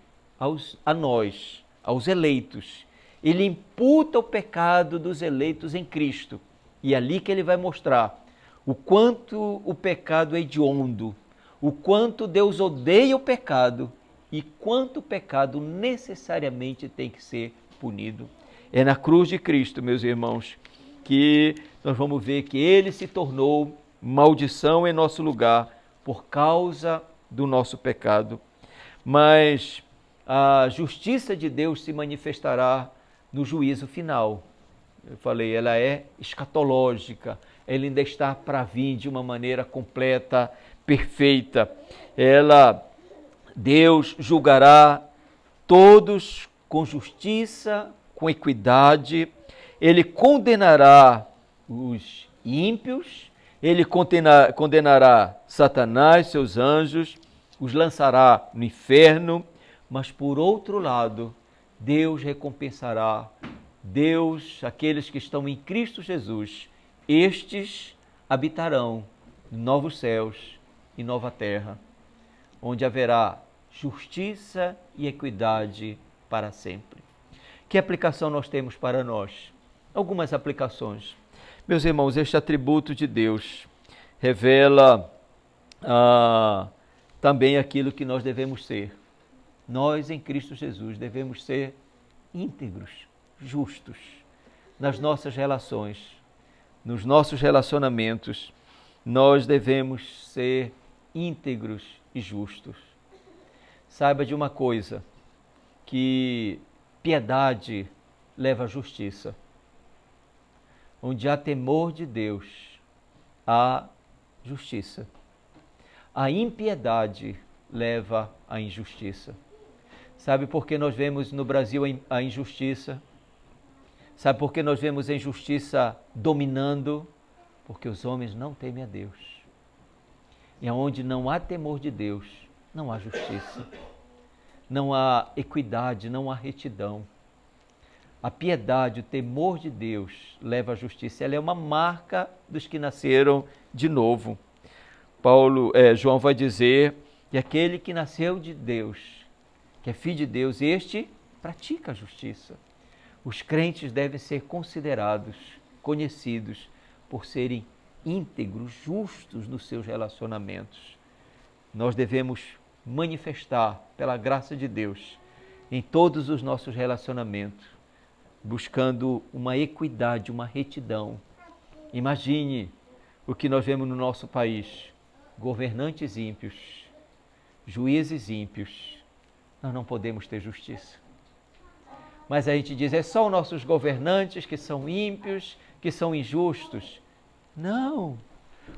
A nós, aos eleitos. Ele imputa o pecado dos eleitos em Cristo. E é ali que ele vai mostrar o quanto o pecado é hediondo, o quanto Deus odeia o pecado e quanto o pecado necessariamente tem que ser punido. É na cruz de Cristo, meus irmãos, que nós vamos ver que ele se tornou maldição em nosso lugar por causa do nosso pecado. Mas a justiça de Deus se manifestará no juízo final. Eu falei, ela é escatológica, ela ainda está para vir de uma maneira completa, perfeita. Deus julgará todos com justiça, com equidade. Ele condenará os ímpios, ele condenará Satanás, seus anjos, os lançará no inferno, mas por outro lado, Deus recompensará. Deus, aqueles que estão em Cristo Jesus, estes habitarão novos céus e nova terra, onde haverá justiça e equidade para sempre. Que aplicação nós temos para nós? Algumas aplicações. Meus irmãos, este atributo de Deus revela também aquilo que nós devemos ser. Nós, em Cristo Jesus, devemos ser íntegros, justos, nas nossas relações, nos nossos relacionamentos. Nós devemos ser íntegros e justos. Saiba de uma coisa, que piedade leva à justiça. Onde há temor de Deus, há justiça. A impiedade leva à injustiça. Sabe por que nós vemos no Brasil a injustiça? Sabe por que nós vemos a injustiça dominando? Porque os homens não temem a Deus. E onde não há temor de Deus, não há justiça. Não há equidade, não há retidão. A piedade, o temor de Deus leva à justiça. Ela é uma marca dos que nasceram de novo. João vai dizer que aquele que nasceu de Deus, que é filho de Deus, este pratica a justiça. Os crentes devem ser considerados, conhecidos por serem íntegros, justos nos seus relacionamentos. Nós devemos manifestar, pela graça de Deus, em todos os nossos relacionamentos, buscando uma equidade, uma retidão. Imagine o que nós vemos no nosso país: governantes ímpios, juízes ímpios. Nós não podemos ter justiça. Mas a gente diz, é só os nossos governantes que são ímpios, que são injustos. Não!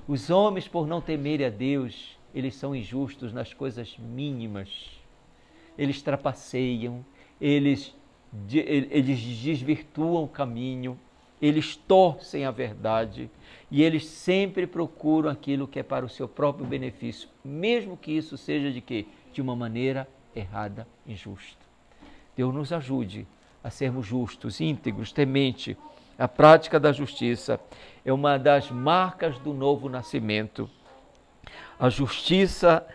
Os homens, por não temerem a Deus, eles são injustos nas coisas mínimas. Eles trapaceiam, eles desvirtuam o caminho, eles torcem a verdade e eles sempre procuram aquilo que é para o seu próprio benefício, mesmo que isso seja de quê? De uma maneira errada, injusta. Deus nos ajude a sermos justos, íntegros, temente. A prática da justiça é uma das marcas do novo nascimento. A justiça,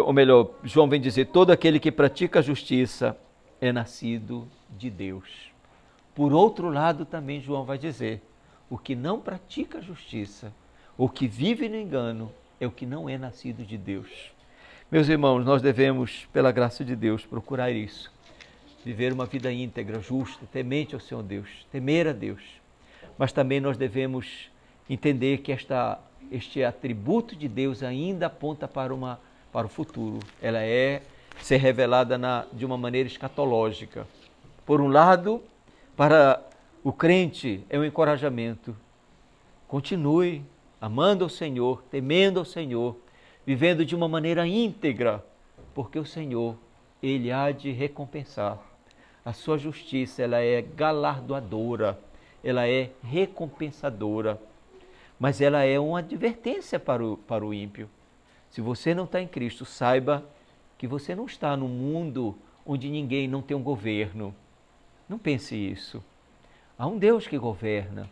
ou melhor, João vem dizer, todo aquele que pratica a justiça é nascido de Deus. Por outro lado, também João vai dizer, o que não pratica a justiça, o que vive no engano, é o que não é nascido de Deus. Meus irmãos, nós devemos, pela graça de Deus, procurar isso. Viver uma vida íntegra, justa, temente ao Senhor Deus, temer a Deus. Mas também nós devemos entender que este atributo de Deus ainda aponta para o futuro. Ela é ser revelada de uma maneira escatológica. Por um lado, para o crente é um encorajamento. Continue amando ao Senhor, temendo ao Senhor, vivendo de uma maneira íntegra, porque o Senhor, Ele há de recompensar. A sua justiça, ela é galardoadora, ela é recompensadora, mas ela é uma advertência para o ímpio. Se você não está em Cristo, saiba que você não está num mundo onde ninguém não tem um governo. Não pense isso. Há um Deus que governa.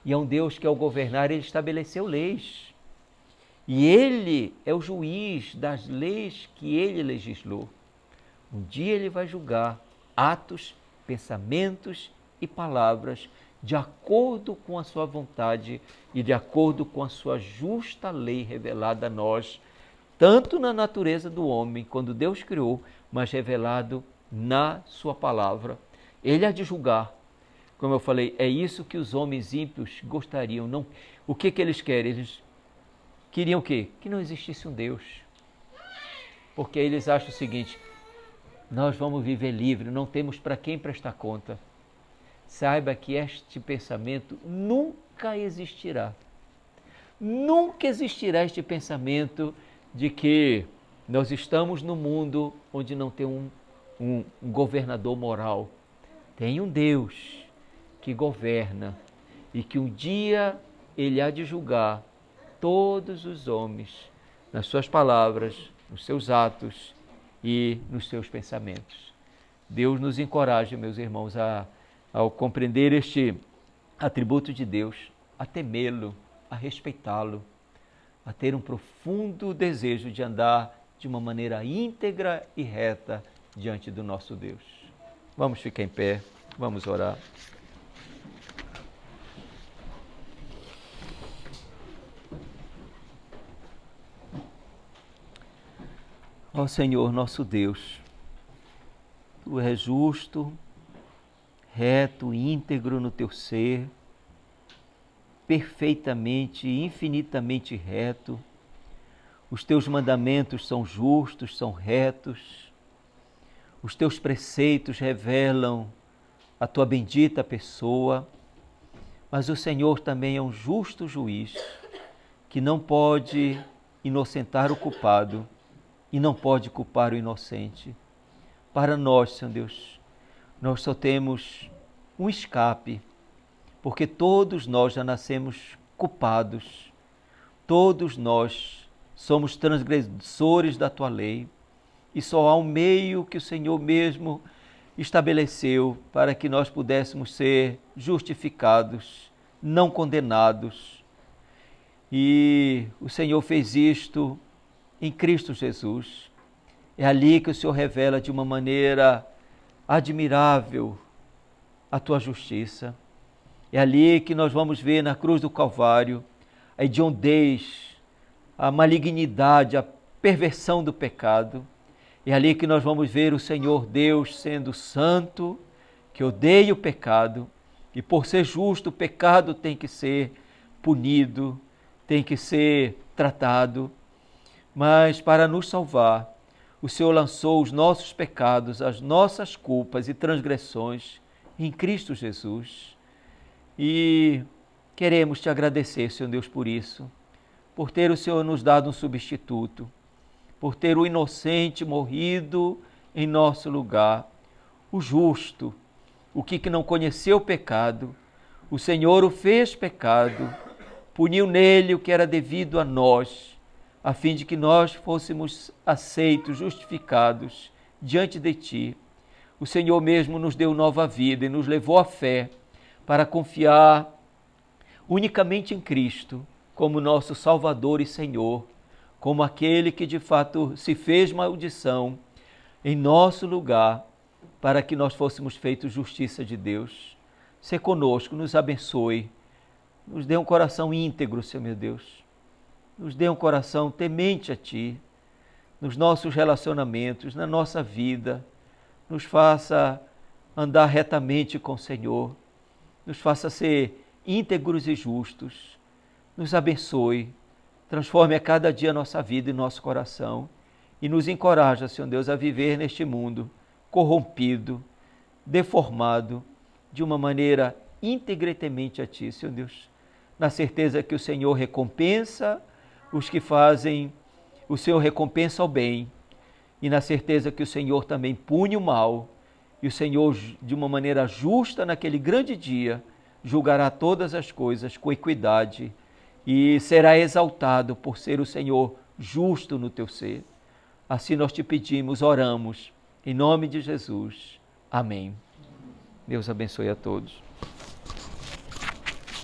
E há um Deus que, ao governar, Ele estabeleceu leis. E Ele é o juiz das leis que Ele legislou. Um dia Ele vai julgar atos, pensamentos e palavras de acordo com a sua vontade e de acordo com a sua justa lei revelada a nós, tanto na natureza do homem, quando Deus criou, mas revelado na sua palavra. Ele há de julgar. Como eu falei, é isso que os homens ímpios gostariam. Não, o que eles querem? Eles queriam o quê? Que não existisse um Deus. Porque eles acham o seguinte, nós vamos viver livre, não temos para quem prestar conta. Saiba que este pensamento nunca existirá. Nunca existirá este pensamento de que nós estamos no mundo onde não tem um governador moral. Tem um Deus que governa e que um dia Ele há de julgar todos os homens. nas suas palavras, nos seus atos e nos seus pensamentos. Deus nos encoraje, meus irmãos, ao compreender este atributo de Deus, a temê-lo, a respeitá-lo, a ter um profundo desejo de andar de uma maneira íntegra e reta diante do nosso Deus. Vamos ficar em pé, vamos orar. Ó Senhor, nosso Deus, Tu és justo, reto, íntegro no Teu ser, perfeitamente, infinitamente reto. Os Teus mandamentos são justos, são retos. Os Teus preceitos revelam a Tua bendita pessoa. Mas o Senhor também é um justo juiz que não pode inocentar o culpado e não pode culpar o inocente. Para nós, Senhor Deus, nós só temos um escape, porque todos nós já nascemos culpados, todos nós somos transgressores da Tua lei, e só há um meio que o Senhor mesmo estabeleceu para que nós pudéssemos ser justificados, não condenados. E o Senhor fez isto em Cristo Jesus. É ali que o Senhor revela de uma maneira admirável a Tua justiça. É ali que nós vamos ver na cruz do Calvário a hediondez, a malignidade, a perversão do pecado. É ali que nós vamos ver o Senhor Deus sendo santo, que odeia o pecado, e por ser justo o pecado tem que ser punido, tem que ser tratado. Mas para nos salvar, o Senhor lançou os nossos pecados, as nossas culpas e transgressões em Cristo Jesus. E queremos Te agradecer, Senhor Deus, por isso, por ter o Senhor nos dado um substituto, por ter o inocente morrido em nosso lugar, o justo, o que não conheceu o pecado, o Senhor o fez pecado, puniu nele o que era devido a nós, a fim de que nós fôssemos aceitos, justificados diante de Ti. O Senhor mesmo nos deu nova vida e nos levou à fé para confiar unicamente em Cristo como nosso Salvador e Senhor, como aquele que de fato se fez maldição em nosso lugar para que nós fôssemos feitos justiça de Deus. Se conosco, nos abençoe, nos dê um coração íntegro, Senhor meu Deus. Nos dê um coração temente a Ti, nos nossos relacionamentos, na nossa vida. Nos faça andar retamente com o Senhor. Nos faça ser íntegros e justos. Nos abençoe. Transforme a cada dia a nossa vida e nosso coração. E nos encoraja, Senhor Deus, a viver neste mundo corrompido, deformado, de uma maneira íntegra e temente a Ti, Senhor Deus. Na certeza que o Senhor recompensa os que fazem, o Senhor recompensa o bem, e na certeza que o Senhor também pune o mal, e o Senhor, de uma maneira justa, naquele grande dia, julgará todas as coisas com equidade, e será exaltado por ser o Senhor justo no Teu ser. Assim nós Te pedimos, oramos, em nome de Jesus. Amém. Deus abençoe a todos.